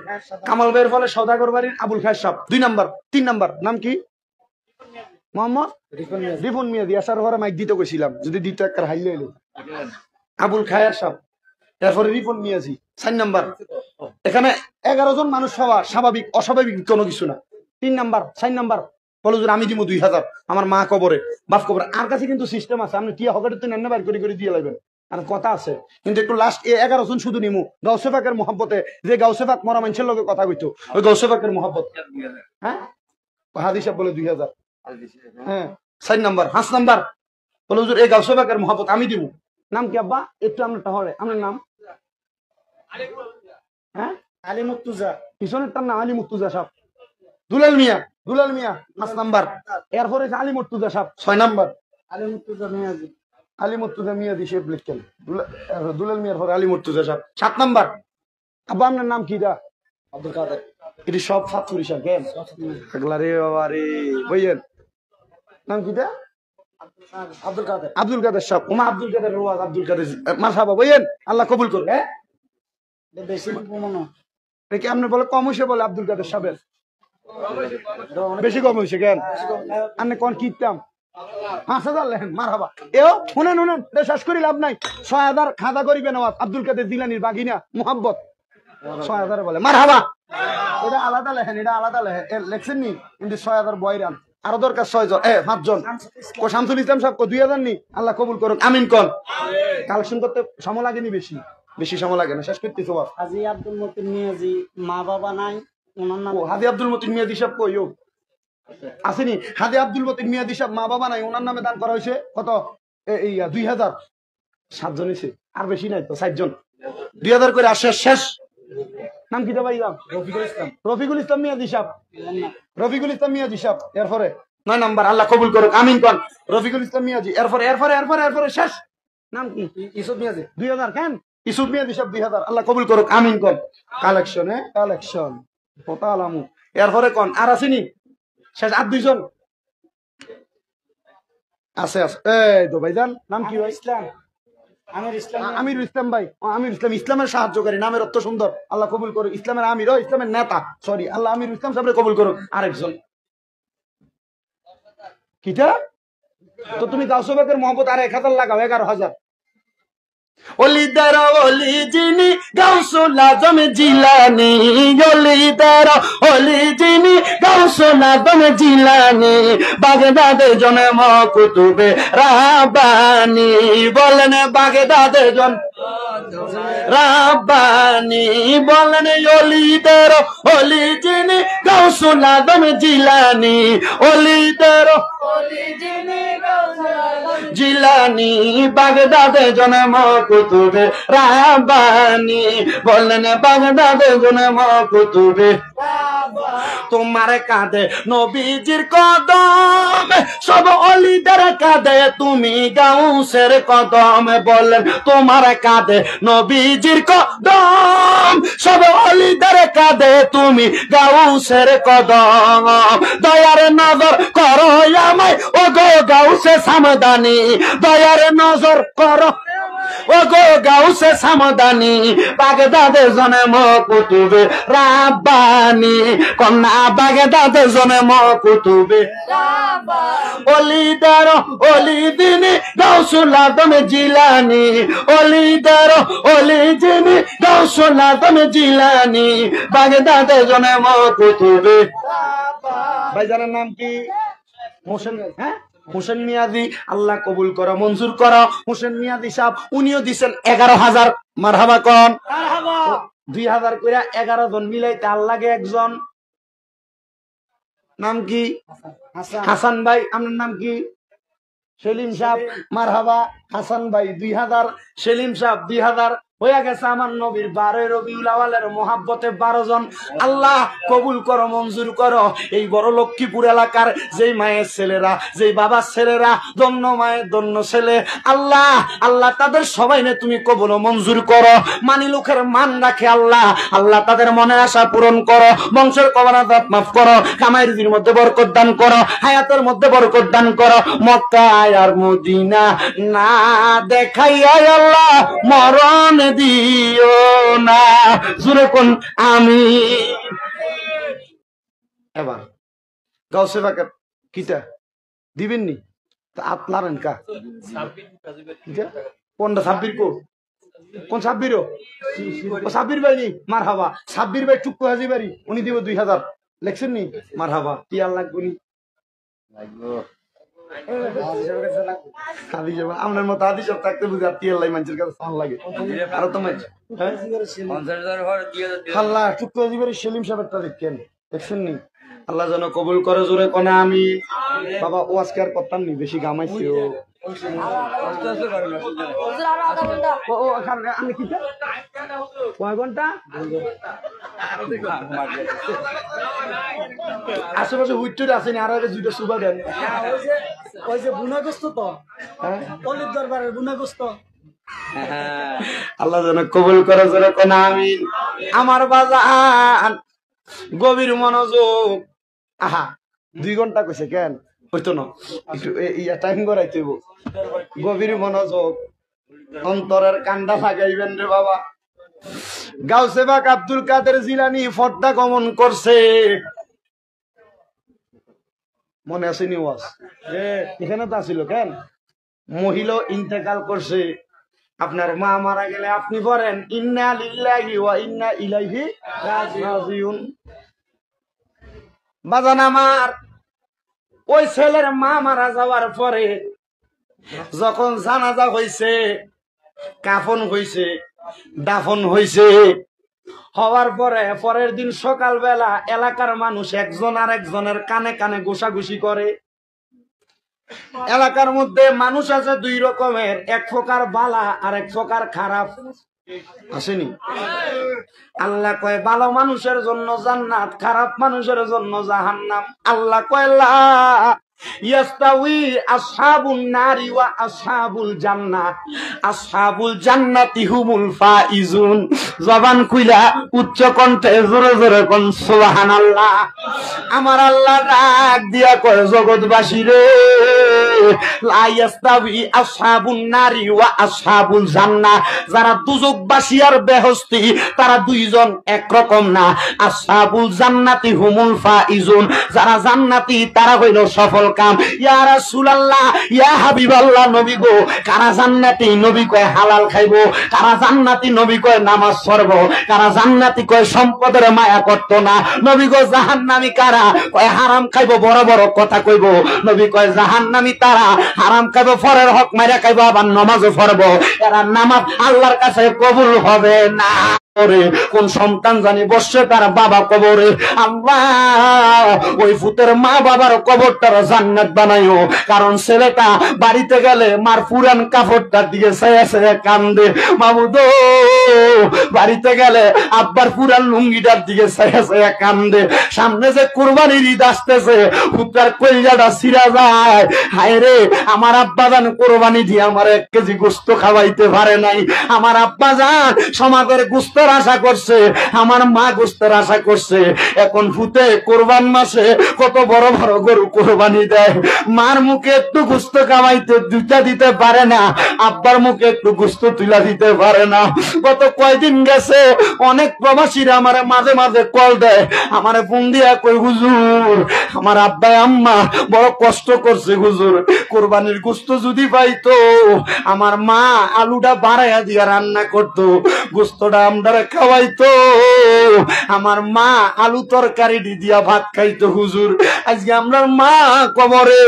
কামাল ভাইয়ের ফলে সওদাগর বাড়ির আবুল খায়ের সাহেব 2 নাম্বার। 3 নাম্বার নাম কি? মোহাম্মদ রিপন মিয়া। দিয়ে আসার ঘরে মাইক দিতে কইছিলাম, যদি দিতে একটা হাইলে এলো। আবুল খায়ের সাহেব, এরপরে রিপন মিয়াজি 4 নাম্বার। এখানে 11 জন মানুষ হওয়া স্বাভাবিক, অস্বাভাবিক কোনো কিছু না। 3 নাম্বার 4 নাম্বার বলো যে আমি দিব 2000, আমার মা কবরে, বাপ কবরে। আর কাছে কিন্তু সিস্টেম আছে, আপনি টিয়া হকের তো নেন বাইর করে দিয়ে লাগবেন, আর কথা আছে। কিন্তু একটু লাস্ট 11 জন শুধু নিমু গাউসে পাকের মহব্বতে, যে গাউসে পাক মরা মানুষের লোকে কথা কইতো, ওই গাউসে পাকের মহব্বত। হ্যাঁ হাদিস বলে 2000। হ্যাঁ 4 নাম্বার 5 নাম্বার বলে হুজুর এই গাউসে পাকের মহব্বত আমি দিব। নাম কি আব্বা? একটু আমরা তাহলে আপনার নাম? হ্যাঁ আলী মুর্তুজা। পিছনের তার নাম আলী মুর্তুজা সাহেব। দুলাল মিয়া, দুলাল মিয়া 5 নাম্বার। এরপরে আলী মুর্তুজা সাহেব 6 নাম্বার। আলী মুর্তুজা মিয়াজি, আলী মুর্তুজা মিয়াজি শেফ লিখেন। দুলাল মিয়ার পরে আলী মুর্তুজা সাহেব 7 নাম্বার। আব্বা আপনার নাম কি? দা আব্দুল কাদের। এটি সব ফাতুরি সাহেব কেন আগলা রে বাবা রে বইয়ের নাম কি? দা আব্দুল কাদের। আব্দুল কাদের সাহেব। ওমা আব্দুল কাদের রোয়াজ আব্দুল কাদের মারহাবা বইয়েন, আল্লাহ কবুল করুন। হ্যাঁ বেশি কমানো দেখি আপনি বলে কম হইছে, বলে আব্দুল কাদের সাহেবের বেশি কম হয়েছে কেন? আপনি কোন কিতাম 5000 লেখেন মারহাবা। এও শুনেন শুনেন, শেষ করি লাভ নাই। 6000 খাদা করিবেন আব্দুল কাদের জিলানির বাগিনা মোহাব্বত 6000 বলে মারহাবা। এটা আলাদা লেখেন, এটা আলাদা লেখেন, লেখছেন নি কিন্তু 6000 বয়রান আরো দরকার 6 জন 5 জন। ও শামসুল ইসলাম সাহেব 2000 নি, আল্লাহ কবুল করুন আমিন। কোন কালেকশন করতে সময় লাগেনি, বেশি বেশি সময় লাগে না, শেষ করতে সবার। হাজী আব্দুল মতিন মিয়াজি মা বাবা নাই, ওনার নাম হাজী আব্দুল মতিন মিয়াজি সাহেব কইও আসেনি? হাজী আব্দুল মতিন মিয়াজি সাহেব মা বাবা নাই, ওনার নামে দান করা হয়েছে কত? এই 2000। 7 জন হয়েছে, আর বেশি নাই তো, 4 জন 2000 করে আসে শেষ। নাম কি ভাই? রফিকুল ইসলাম। রফিকুল ইসলাম মিয়াজি সাহেব, রফিকুল ইসলাম মিয়াজি সাহেব। এরপরে 9 নাম্বার, আল্লাহ কবুল করুক আমিন। কোন রফিকুল ইসলাম মিয়াজি। এরপরে এরপরে এরপরে এরপরে শেষ। নাম কি? ইউসুফ মিয়াজি 2000 কেন? ইউসুফ মিয়াজি সাহেব 2000, আল্লাহ কবুল করুক আমিন। কোন কালেকশনে কালেকশন পতা আলামু। এরপরে কোন আর আসেনি? শেষ। আর 2 জন আছে আছে। এই তো ভাইজান নাম কি? ইসলাম আমির ইসলাম। আমির ইসলাম ভাই, আমির ইসলাম ইসলামের সাহায্যকারী, নামের অর্থ সুন্দর, আল্লাহ কবুল করুক। ইসলামের আমির, ও ইসলামের নেতা, সরি আল্লাহ আমির ইসলাম সাহেব কবুল করুক। আরেকজন কিটা? তো তুমি গাউসে পাকের মহব্বত আর 1000 লাগাও, 11000। অলিদার অলি যিনি গাউসুল আজম জিলানি, অলিদার অলি যিনি গাউসুল আজম জিলানি, বাগদাদে জন্ম কুতুবে রাব্বানি। বলেন বাগদাদে জন্ম রাব্বানি বলেন অলিদের অলি যিনি গাউসুল আজম জিলানি অলিদের জিলানি বাগদাদে জন্ম কুতুবে রাব্বানি বলেন বাগদাদে জন্ম কুতুবে তোমার কাঁধে নবীজির কদম সব অলিদের কাঁধে তুমি গাউসের কদম বলেন তোমার কাঁধে নবীজির কদম সব অলিদের কাঁধে তুমি গাউসের কদম দয়ার নজর করো আমায় ও গো গাউসে সামদানি দয়ার নজর করো ও গো গাউসে সামদানি বাগদাদে জন্ম কুতুবে রাব্বানি কন্যা বাগদাদে জন্ম কুতুবে অলিদার অলিদিনী গাউসুল আজম জিলানি অলিদার অলিদিনী গাউসুল আজম জিলানি বাগদাদে জন্ম কুতুবে ভাইজানের নাম কি? হোসেন। হ্যাঁ, হোসেন মিয়াদি। আল্লাহ কবুল করো, মঞ্জুর করো। হোসেন মিয়াদি সাহেব উনিও দিচ্ছেন 11,000। মারহাবা কোন 2,000 করে 11 জন মিলাইতে আল্লাহকে একজন। নাম কি? হাসান ভাই। আপনার নাম কি? সেলিম সাহেব। মারহাবা হাসান ভাই 2000। সেলিম সাহেব 2000 হয়ে গেছে। আমার নবীর 12 রবিউল আওয়ালের মোহাব্বতে 12 জন। আল্লাহ কবুল করো, মঞ্জুর করো। এই বড় লক্ষ্মীপুর এলাকার যেই মায়ের ছেলেরা, যেই বাবার ছেলেরা, দন্য মায়ের দন্য ছেলে, আল্লাহ আল্লাহ তাদের সবাই নে তুমি কবুল মঞ্জুর করো। মানি লোকের মান রাখে আল্লাহ। আল্লাহ তাদের মনের আশা পূরণ করো, বংশের কবরাত মাফ করো, কামাই রুজির মধ্যে বরকত দান করো, হায়াতের মধ্যে বরকত দান করো। মক্কা আর মদিনা না দেখাইয়া আল্লাহ মরণ দিও না। জোরে কোন আমি। এবার গাউসে পাকের কিটা দিবেন নি তা আপনার কা কোনটা? সাব্বির কো কোন সাব্বির? সাব্বির ভাই নি। মার হাবা সাব্বির ভাই টুকু হাজি বাড়ি উনি দিব 2000 লেখছেন নি। মার হাবা কি আর লাগবো নি? আপনার মতো আদি সব থাকতে বুঝে লাই মানুষের কাছে ভালো লাগে। আরো তো আল্লাহ টুকু হাজি বাড়ি সেলিম সাহেবটা দেখেন, দেখছেন নি? আল্লাহ যেন কবুল করে। জোরে কোনে আমি। বাবা ও আজকে আর করতাম নি, বেশি গামাইছি। আমি কি কয় ঘন্টা আশেপাশে হুইটুর আসেনি। আর আগে দুইটা সুবা দেন। ওই যে বুনাগস্ত তো অলির দরবারের বুনাগস্ত। আল্লাহ যেন কবুল করে। জোরে কোনে আমি। আমার বাজান গভীর মনোযোগ। আহা 2 ঘন্টা কইছে কেন হইতো না, একটু টাইম করাইতে হইব। গভীর মনোযোগ, অন্তরের কান্ডা লাগাইবেন রে বাবা। গাউসে পাক আব্দুল কাদের জিলানী পর্দা গমন করছে। মনে আছে নি ওয়াজ? এখানে তো আসিল কেন? মহিলা ইন্তেকাল করছে। আপনার মা মারা গেলে আপনি পড়েন ইন্না লিল্লাহি ওয়া ইন্না ইলাইহি রাজিউন। বাজান আমার ওই ছেলের মা মারা যাওয়ার পরে যখন জানাজা হইছে, কাফন হইছে, দাফন হইছে, হওয়ার পরে পরের দিন সকালবেলা এলাকার মানুষ একজন আর একজনের কানে কানে ঘোষাঘুষি করে। এলাকার মধ্যে মানুষ আছে 2 রকমের, এক প্রকার বালা আর এক প্রকার খারাপ। আসেনি? আল্লাহ কয় ভালো মানুষের জন্য জান্নাত, খারাপ মানুষের জন্য জাহান্নাম। আল্লাহ কয় লা ইয়াস্তাউই আসহাবুন নারি ওয়া আসহাবুল জান্নাহ, আসহাবুল জান্নাতি হুমুল ফাইজুন। জবান খুইলা উচ্চ কণ্ঠে জোরে জোরে কোন সুবহানাল্লাহ। আমার আল্লাহ ডাক দিয়া কয় জগৎবাসী রে, লা ইয়াস্তাউই আসহাবুন নারি ওয়া আসহাবুল জান্নাহ। যারা দুজকবাসী আর বেহেশতি তারা 2 জন একরকম না। আসহাবুল জান্নাতি হুমুল ফাইজুন, যারা জান্নাতি তারা হইল সফল কাম। ইয়া রাসূলুল্লাহ, ইয়া হাবিবাল্লাহ, নবী গো, কারা জান্নাতি? নবী কয় হালাল খাইবো। কারা জান্নাতি? নবী কয় নামাজ পড়বো। কারা জান্নাতি? কয় সম্পদের মায়া করতো না। নবী গো জাহান্নামী কারা? কয় হারাম খাইবো, বড় বড় কথা কইবো। নবী কয় জাহান্নামী তারা এরা হারাম খাইবো, পরের হক মাইরা খাইবো, আবার নামাজও পড়বো, এরা নামাজ আল্লাহর কাছে কবুল হবে না। কোন সন্তান জানি বসছে তার বাবা কবরে, আল্লাহ ওই ফুতের মা বাবার কবরটার জান্নাত বানাইও। কারণ ছেলেটা বাড়িতে গেলে মার পুরান কাপড়টার দিকে ছায়া ছায়া কান্দে, মামুদ বাড়িতে গেলে আব্বার পুরান লুঙ্গিটার দিকে ছায়া ছায়া কান্দে। সামনে যে কুরবানির ঈদ আসতেছে, ফুতার কলিজাটা ছিঁড়া যায়, হায় রে আমার আব্বা জান কোরবানি দিয়ে আমার 1 কেজি গোস্ত খাওয়াইতে পারে নাই, আমার আব্বা জান সমাজের গোস্তের আশা করছে, আমার মা গোস্তের আশা করছে। এখন ফুতে কোরবান মাসে কত বড় বড় গরু কোরবানি দেয়, মার মুখে একটু গোস্ত খাওয়াইতে দুইটা দিতে পারে না, আব্বার মুখে একটু গোস্ত তুলা দিতে পারে না। গত কয়দিন গেছে অনেক প্রবাসীরা আমার মাঝে মাঝে কল দেয়, আমার ফোন দিয়া কই হুজুর আমার আব্বা আম্মা বড় কষ্ট করছে হুজুর, কোরবানির গোস্ত যদি পাইতো আমার মা আলুটা বাড়াইয়া দিয়া রান্না করতো, গোস্তটা আমরা খাওয়াইতো, আমার মা আলু তরকারি দিয়া ভাত খাইতো হুজুর। আজকে আমরার মা কবরে,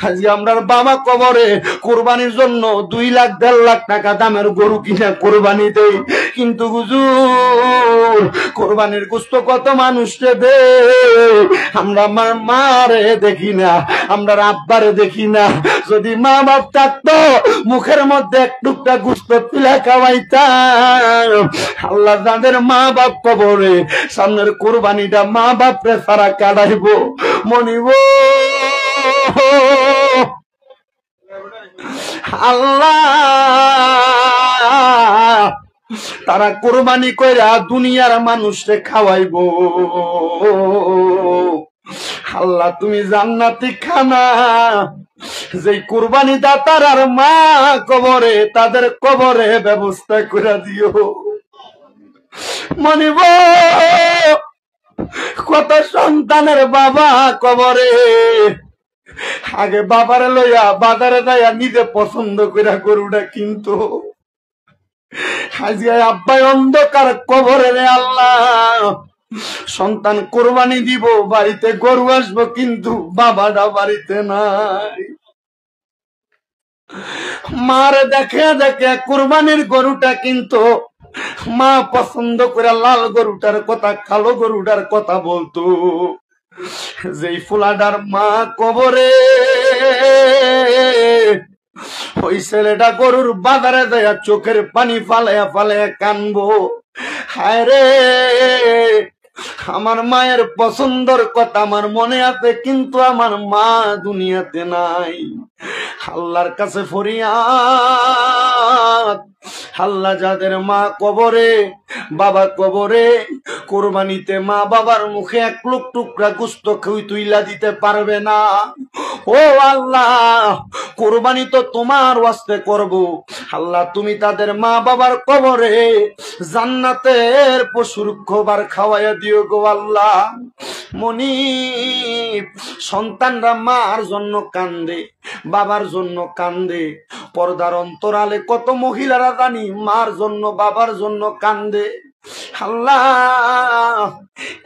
আজকে আমরার বাবা কবরে, কোরবানির জন্য 2 লাখ 1.5 লাখ টাকা দামের গরু কিনা কোরবানি দেই, কিন্তু হুজুর কোরবানির গোস্ত কত মানুষকে দে, আমরা আমার মারে দেখি না, আমরা আব্বারে দেখি না। যদি মা বাপ থাকতো মুখের মধ্যে এক টুকটা গোস্ত তুলে খাওয়াইতাম। আল্লাহ যাদের মা বাপ কবরে, সামনের কোরবানিটা মা বাপরে সারা কাটাইব, মনিব আল্লাহ তারা কোরবানি কইরা দুনিয়ার মানুষকে খাওয়াইব। আল্লাহ তুমি জান্নাতি খানা, যে কোরবানি দাতার আর মা কবরে, তাদের কবরে ব্যবস্থা করে দিও। মানিব কত সন্তানের বাবা কবরে, আগে বাবারে লইয়া বাজারে যাইয়া নিজে পছন্দ করে গরুটা কিন্তু আজকে আব্বাই অন্ধকার কবরে রে আল্লাহ, সন্তান কোরবানি দিব, বাড়িতে গরু আসবো কিন্তু বাবাটা বাড়িতে নাই। মারে দেখে দেখে কোরবানির গরুটা কিন্তু মা পছন্দ করে লাল গরুটার কথা, কালো গরুটার কথা বলতো। যেই ফুলাডার মা কবরে, ওই ছেলেটা গরুর বাজারে দেয়া চোখের পানি ফালাইয়া ফালাইয়া কানবো, হায় রে আমার মায়ের পছন্দর কথা আমার মনে আছে, কিন্তু আমার মা দুনিয়াতে নাই। আল্লাহর কাছে ফরিয়াদ, আল্লাহ যাদের মা কবরে বাবা কবরে, কোরবানিতে মা বাবার মুখে 1 লোক টুকরা গোস্ত তুইলা দিতে পারবে না, ও আল্লাহ কোরবানি তো তোমার ওয়াস্তে করব, আল্লাহ তুমি তাদের মা বাবার কবরে জান্নাতের পশুর খাবার খাওয়াইয়া দিও গো আল্লাহ। মনিব সন্তানরা মার জন্য কান্দে, বাবার জন্য কান্দে, পর্দার অন্তরালে কত মহিলারা জানি মার জন্য বাবার জন্য কান্দে। আল্লাহ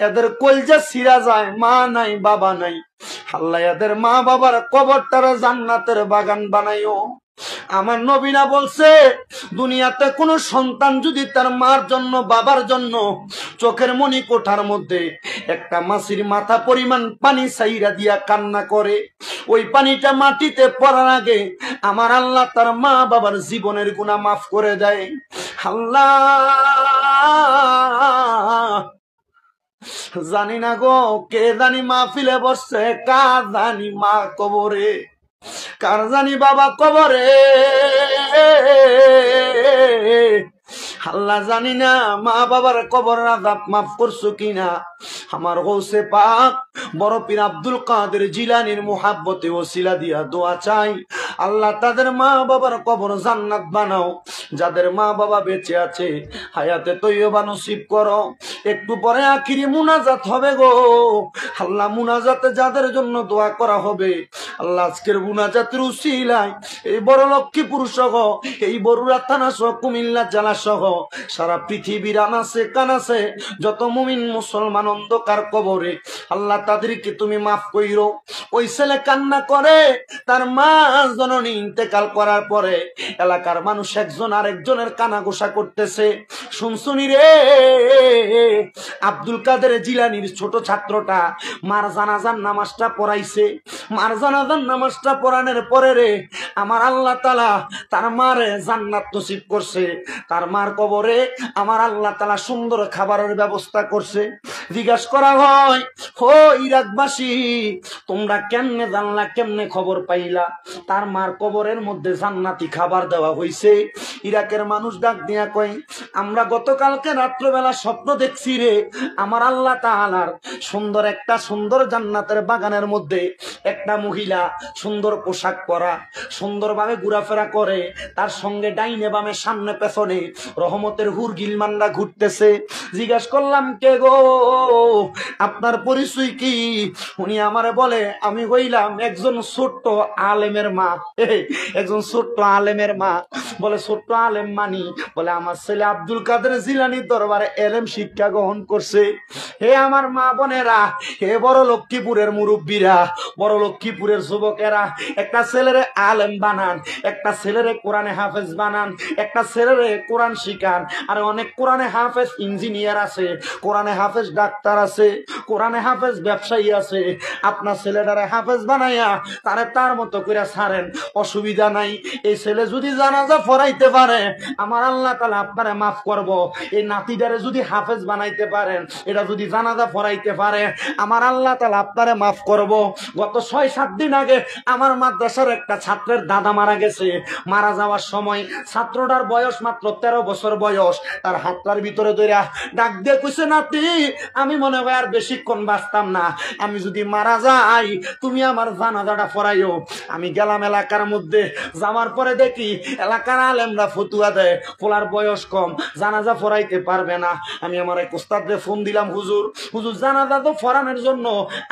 এদের কলজা ছিঁড়া যায়, মা নাই বাবা নাই, আল্লাহ এদের মা বাবার কবরটারে জান্নাতের বাগান বানাইও। আমার নবীনা বলছে, দুনিয়াতে কোন সন্তান যদি তার মার জন্য বাবার জন্য চোখের মনি কোঠার মধ্যে একটা মাছির মাথা পরিমাণ পানি ছাইরা দিয়া কান্না করে, ওই পানিটা মাটিতে পড়ার আগে আমার আল্লাহ তার মা বাবার জীবনের গুনাহ মাফ করে দেয়। আল্লাহ জানি না গো, কে জানি মাহফিলে বসছে, কার জানি মা কবরে, কার জানি বাবা কবরে, আল্লাহ জানি না মা বাবার কবর আযাব মাফ করছো কিনা। আমার গৌসে পাক বড় পীর আব্দুল কাদের জিলানীর মুহাব্বতে ওসিলা দিয়া দোয়া চাই, আল্লাহ তাদের মা বাবার কবর জান্নাত বানাও। যাদের মা বাবা বেঁচে আছে হায়াতে তৈয়বা নসিব করো। একটু পরে আখিরি মুনাজাত হবে গো আল্লাহ, মুনাজাতে যাদের জন্য দোয়া করা হবে আল্লাহ আজকের মুনাজাতের উসিলায় এই বড় লক্ষ্মীপুর সহ এই বরুড়া থানা সহ কুমিল্লা জেলা সহ সারা পৃথিবীর আনাসে কানাসে যত মুমিন মুসলমান অন্ধকার কবরে আল্লাহ তাদেরকে তুমি মাফ কইরো। ওই ছেলে কান্না করে তার মা জননী ইন্তেকাল করার পরে এলাকার মানুষ একজন আরেকজনের কানাঘোষা করতেছে। শুনছুনি রে, আব্দুল কাদের জিলানির ছোট ছাত্রটা মার জানাজার নামাজটা পড়াইছে। মার জানাজার নামাজটা পড়ানোর পরে রে আমার আল্লাহ তাআলা তার মারে জান্নাত নসিব করছে। তার মার কবরে আমার আল্লাহ তাআলা সুন্দর খাবারের ব্যবস্থা করছে। জিজ্ঞাসা করা হয়, ও ইরাকবাসী, তোমরা কেমনে জানলা, কেমনে খবর পাইলা তার মার কবরের মধ্যে জান্নাতি খাবার দেওয়া হইছে? ইরাকের মানুষ ডাক দিয়া কয়, আমরা গতকালকে রাত্রবেলা স্বপ্ন দেখছি রে, আমার আল্লাহ তাআলার সুন্দর একটা সুন্দর জান্নাতের বাগানের মধ্যে একটা মহিলা সুন্দর পোশাক পরা সুন্দরভাবে ঘোরাফেরা করে, তার সঙ্গে ডাইনে বামে সামনে পেছনে রহমতের হুর গিলমানরা ঘুরতেছে। জিজ্ঞাসা করলাম, কে গো, আপনার পরিচয় কি? উনি আমারে বলে, আমি হইলাম একজন ছোট্ট আলেমের মা। একজন ছোট্ট আলেমের মা। বলে ছোট্ট আলেম মানি? বলে আমার ছেলে আব্দুল কাদের জিলানীর দরবারে এলেম শিক্ষা গ্রহণ করছে। হে আমার মা বোনেরা, হে বড় লক্ষ্মীপুরের মুরব্বীরা, বড় লক্ষ্মীপুরের যুবকেরা, একটা ছেলেরে আলেম বানান, একটা ছেলেরে কোরআনে হাফেজ বানান, একটা ছেলেরে কোরআন শিখান। আর অনেক কোরআনে হাফেজ ইঞ্জিনিয়ার আছে, কোরআনে হাফেজ ডাক্তার আছে, কোরআনে হাফেজ ব্যবসায়ী আছে। আপনার ছেলেটারে হাফেজ বানাইয়া তারে তার মতো করে ছাড়েন, অসুবিধা নাই। এই ছেলে যদি জানাজা পড়াইতে পারে আমার আল্লাহ তাআলা আপনারে মাফ করব। এই নাতিটারে যদি হাফেজ বানাইতে পারেন, এটা যদি জানাজা পড়াইতে পারে আমার আল্লাহ তাআলা আপনারে মাফ করব। গত 6-7 দিন আগে আমার মাদ্রাসার একটা ছাত্রের দাদা মারা গেছে। মারা যাওয়ার সময় ছাত্রটার বয়স মাত্র 13 বছর বয়স। তার হাতটার ভিতরে ধইরা ডাক দিয়ে কইছে, নাতি, আমি মনে হয় আর বেশিক্ষণ বাঁচতাম না, আমি যদি মারা যাই তুমি আমার জানাজাটা পড়াইও। আমি গেলাম এলাকার মধ্যে, যাওয়ার পরে দেখি এলাকার আলেমরা ফতুয়া দেয় পোলার বয়স কম, জানাজা পড়াইতে পারবে না। আমি আমার এক ওস্তাদরে ফোন দিলাম, হুজুর জানাজা তো পড়ানোর জন্য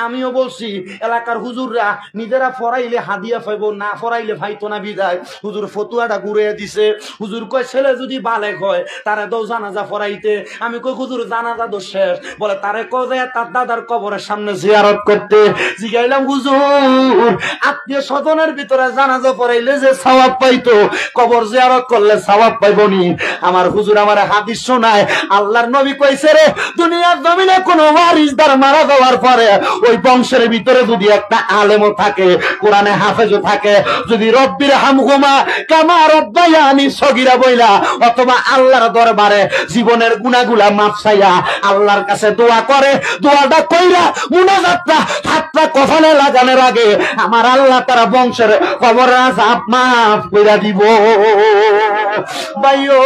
আমিও বলছি এলাকার হুজুররা নিজেরা পড়াইলে হাদিয়া পাইব, না পড়াইলে ভাইতো না বিদায়। হুজুর ফতুয়াটা ঘুরিয়ে দিছে। হুজুর কয় ছেলে যদি বালেক হয় তারে দাও জানাজা পড়াইতে। আমি কই হুজুর জানাজা তো শেষ। বলে তারে কয় তার দাদার কবরের সামনে জিয়ারত করতে। জিগাইলাম, হুজুর আত্মীয় স্বজনের ভিতরে জানাজা পড়াইলে যে সওয়াব পাইতো, কবর জিয়ারত করলে সওয়াব পাইবনি? আমার হুজুর আমার হাদিস শোনায়, আল্লাহর নবী কইছে রে, দুনিয়ার জমিনে কোন ওয়ারিসদার মারা যাওয়ার পরে ওই বংশের ভিতরে যদি একটা আলেমও থাকে, কোরআনে হাফেজও থাকে, যদি রব্বির হামহুমা কামা রব্বায়ানি সগীরা বইলা অথবা আল্লাহর দরবারে জীবনের গুনাহগুলা মাফ চাইয়া আল্লাহর কাছে দোয়া করে, দোয়াটা কইরা মুনাজাতটা হাতটা কফনে লাগানোর আগে আমার আল্লাহ তারা বংশের কবরের আযাব মাফ কইরা দিব। ভাইও,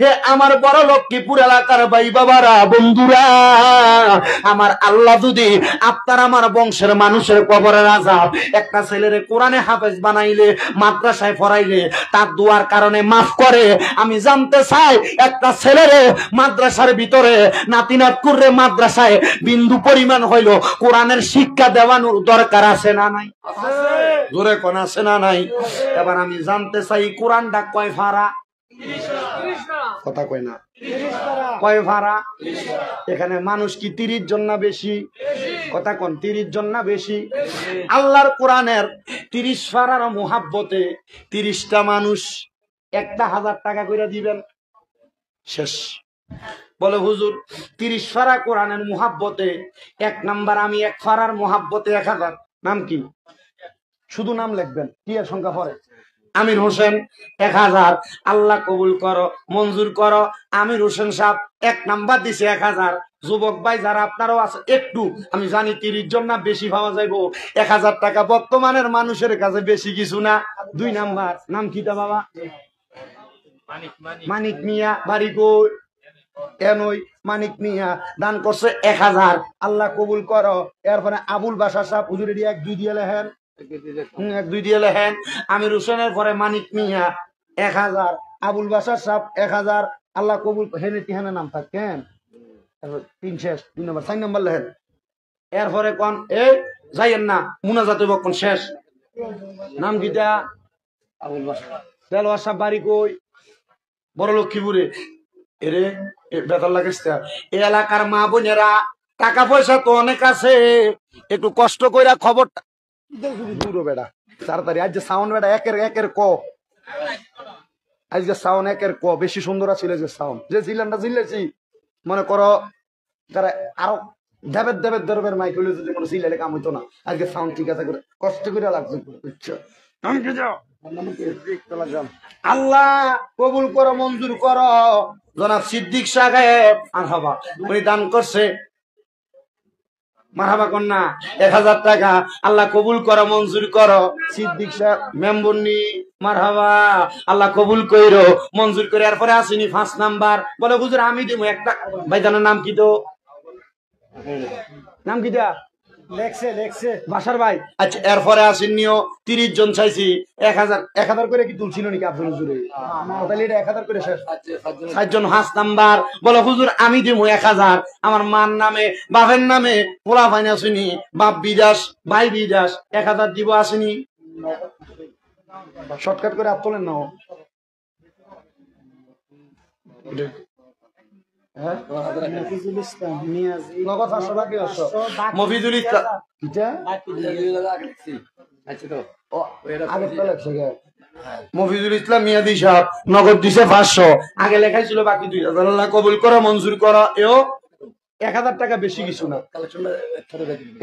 হে আমার বড় লক্ষ্মীপুর এলাকার ভাই বাবারা, বন্ধুরা, আমার আল্লাহ যদি আপনার আমার বংশের মানুষের কবরের আযাব একটা ছেলেরে কোরআনে হাফেজ বানাইলে, মাদ্রাসায় পড়াইলে তার দোয়ার কারণে মাফ করে, আমি জানতে চাই একটা ছেলেরে মাদ্রাসার ভিতরে নাতিনাতকুরে মাদ্রাসায় বিন্দু পরিমাণ হইল কোরআনের শিক্ষা দেওয়ানোর দরকার আছে না নাই? জোরে কোন আছে না নাই? এবার আমি জানতে চাই কোরআনটা কয় ফারা? কথা কয় না, কয় ফারা? এখানে মানুষ কি 30 জন না বেশি? কথা কোন, 30 জন না বেশি? আল্লাহর কোরআনের 30 ফারার মুহাব্বতে 30টা মানুষ 1000 টাকা করে দিবেন, শেষ। বলে হুজুর 30 ফারা কোরআনের মুহাব্বতে 1 নাম্বার, আমি 1 ফারার মুহাব্বতে 1000। নাম কি? শুধু নাম লিখবেন, কি এর সংখ্যা পড়ে? আমির হোসেন 1000। আল্লাহ কবুল করো, মঞ্জুর করো। আমির হোসেন সাহেব 1 নাম্বার দিছে 1000। যুবক ভাই যারা আপনারাও আছে, একটু আমি জানি 30 জন না বেশি পাওয়া যাইব, 1000 টাকা বর্তমানের মানুষের কাছে বেশি কিছু না। 2 নাম্বার নাম কিটা বাবা? মানিক মিয়া, বাড়ি কই? এনই মানিক মিয়া দান করছে 1000। আল্লাহ কবুল করো। এরপরে আবুল বাশার সাহেব হুজুর 1-2 দিয়ে লেখেন, 1-2 দিয়ে লেখেন। আমির হোসেনের পরে মানিক মিয়া 1000, আবুল বাশার সাহেব 1000। আল্লাহ কবুল। হেনে তিহানে নাম থাকেন 3 শেষ, 2 নম্বর 4 নম্বর লেখেন। এরপরে কোন এই যাইয়েন না, মুনাজাতে বকন শেষ। নাম কিটা? তেলওয়ার সাহেব বাড়ি কই? বড় লক্ষ্মীপুরে। এরে বেতন লাগিস। এই এলাকার মা বোনেরা টাকা পয়সা তো অনেক আছে, একটু কষ্ট কইরা খবরটা দূর বেড়া তাড়াতাড়ি। আজ যে সাউন্ড বেড়া একের ক, আজকে সাউন্ড একের ক বেশি সুন্দর আছিল যে সাউন্ড, যে জিলানটা জিলেছি মনে করো তারা আরো দেবের দরবের মাইক হইলে যদি কোনো জিলালে কাম হইতো না। আজকে সাউন্ড ঠিক আছে করে কষ্ট করে লাগছে, বুঝছো? আল্লাহ কবুল করো, মঞ্জুর করো। জনাব সিদ্দিক সাহেব মারহাবা, উনি দান করছে মারহাবা কন্যা 1000 টাকা। আল্লাহ কবুল করো, মঞ্জুর করো। সিদ্দিক সাহেব মেম্বরনি মারহাবা, আল্লাহ কবুল কইরো, মঞ্জুর করে। এরপরে আসিনি 5 নাম্বার, বলে হুজুর আমি দিব একটা। ভাইজানের নাম কি? তো নাম কি দেয়া লেখছে বাসার ভাই। আচ্ছা, এরপরে আসেননিও 30 জন চাইছি। 1000 করে কি তুলছিল নাকি আব্দুল হুজুরে? তাহলে এটা 1000 করে শেষ। 7 জন 5 নাম্বার, বলো হুজুর আমি দিব 1000। আমার মার নামে বাপের নামে পোলা ফাইন আসেনি, বাপ বিদেশ ভাই বিদেশ, 1000 দিব। আসেনি শর্টকাট করে আপ তোলেন না। মফিজুল ইসলাম মিয়াদি সাহেব নগদ দিছে 500, আগে লেখাইছিল বাকি 2000। আল্লাহ কবুল করো, মঞ্জুর করো। এও 1000 টাকা বেশি কিছু না,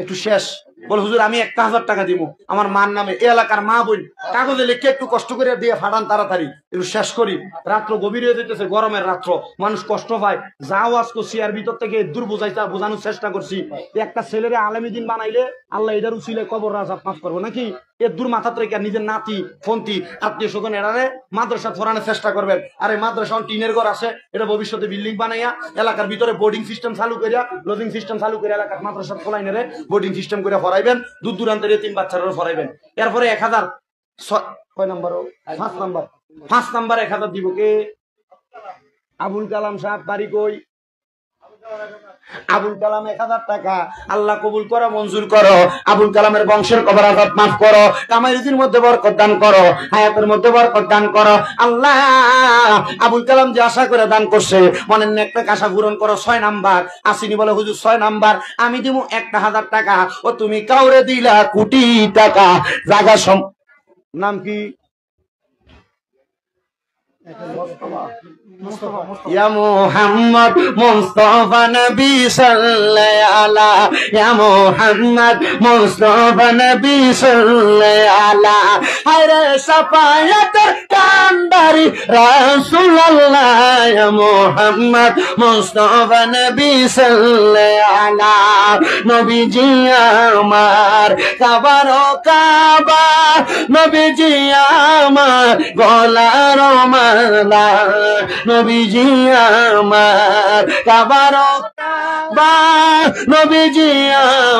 একটু শেষ। বল হুজুর আমি 1000 টাকা দিব আমার মার নামে। এই এলাকার মা বোন কাগজে লিখে একটু কষ্ট করে দিয়ে ফাটান, তাড়াতাড়ি একটু শেষ করি। রাত্র গভীর হয়ে যেতেছে, গরমের রাত্র, মানুষ কষ্ট পায়। যাও আজ করছি আর ভিতর থেকে দূর বোঝানোর চেষ্টা করছি। একটা ছেলেরে আলেমী দিন বানাইলে আল্লাহ এটার উচিলে কবর রাজা মাফ করবো নাকি? এর দূর মাথা থেকে নিজের নাতি ফন্তি আত্মীয় স্বজন এরারে মাদ্রাসা ফরানোর চেষ্টা করবেন। আর এই মাদ্রাসা টিনের ঘর আছে, এটা ভবিষ্যতে বিল্ডিং বানাইয়া এলাকার ভিতরে বোর্ডিং সিস্টেম চালু করিয়া, লজিং সিস্টেম চালু করে এলাকার মাদ্রাসা খোলাই নেড়ে বোর্ডিং সিস্টেম করে ফরাইবেন। দূর দূরান্তের 3 বাচ্চারা ফরাইবেন। এরপরে 1000 কয় নাম্বার? 5 নাম্বার। 5 নাম্বার 1000 দিব কে? আবুল কালাম সাহেব বাড়ি কই? আবুল কালাম 1000 টাকা। আল্লাহ কবুল করো, মঞ্জুর করো। আবুল কালামের বংশের কবর আযাব মাফ করো, কামাই রুজির মধ্যে বরকত দান করো, হায়াতের মধ্যে বরকত দান করো। আল্লাহ আবুল কালাম যে আশা করে দান করছে মনের একটা আশা পূরণ করো। 6 নাম্বার আসিনি, বলে হুজুর 6 নাম্বার আমি দিব 1000 টাকা। ও তুমি কাউরে দিলা কোটি টাকা। জায়গা নাম কি? ইয়া মুহাম্মদ মুস্তাফা নবী সাল্লাল্লাহু আলা, ইয়া মুহাম্মদ মুস্তাফা নবী সাল্লাল্লাহু আলা। হায়রে সাফায়াতের কান্ডারি রাসূলুল্লাহ, ইয়া মুহাম্মদ মুস্তাফা নবী সাল্লাল্লাহু আলা। নবীজি আমার কাবার কাবা, নবীজি আমার গলার মালা, নবীজি আমার কাবার কাবা, নবীজি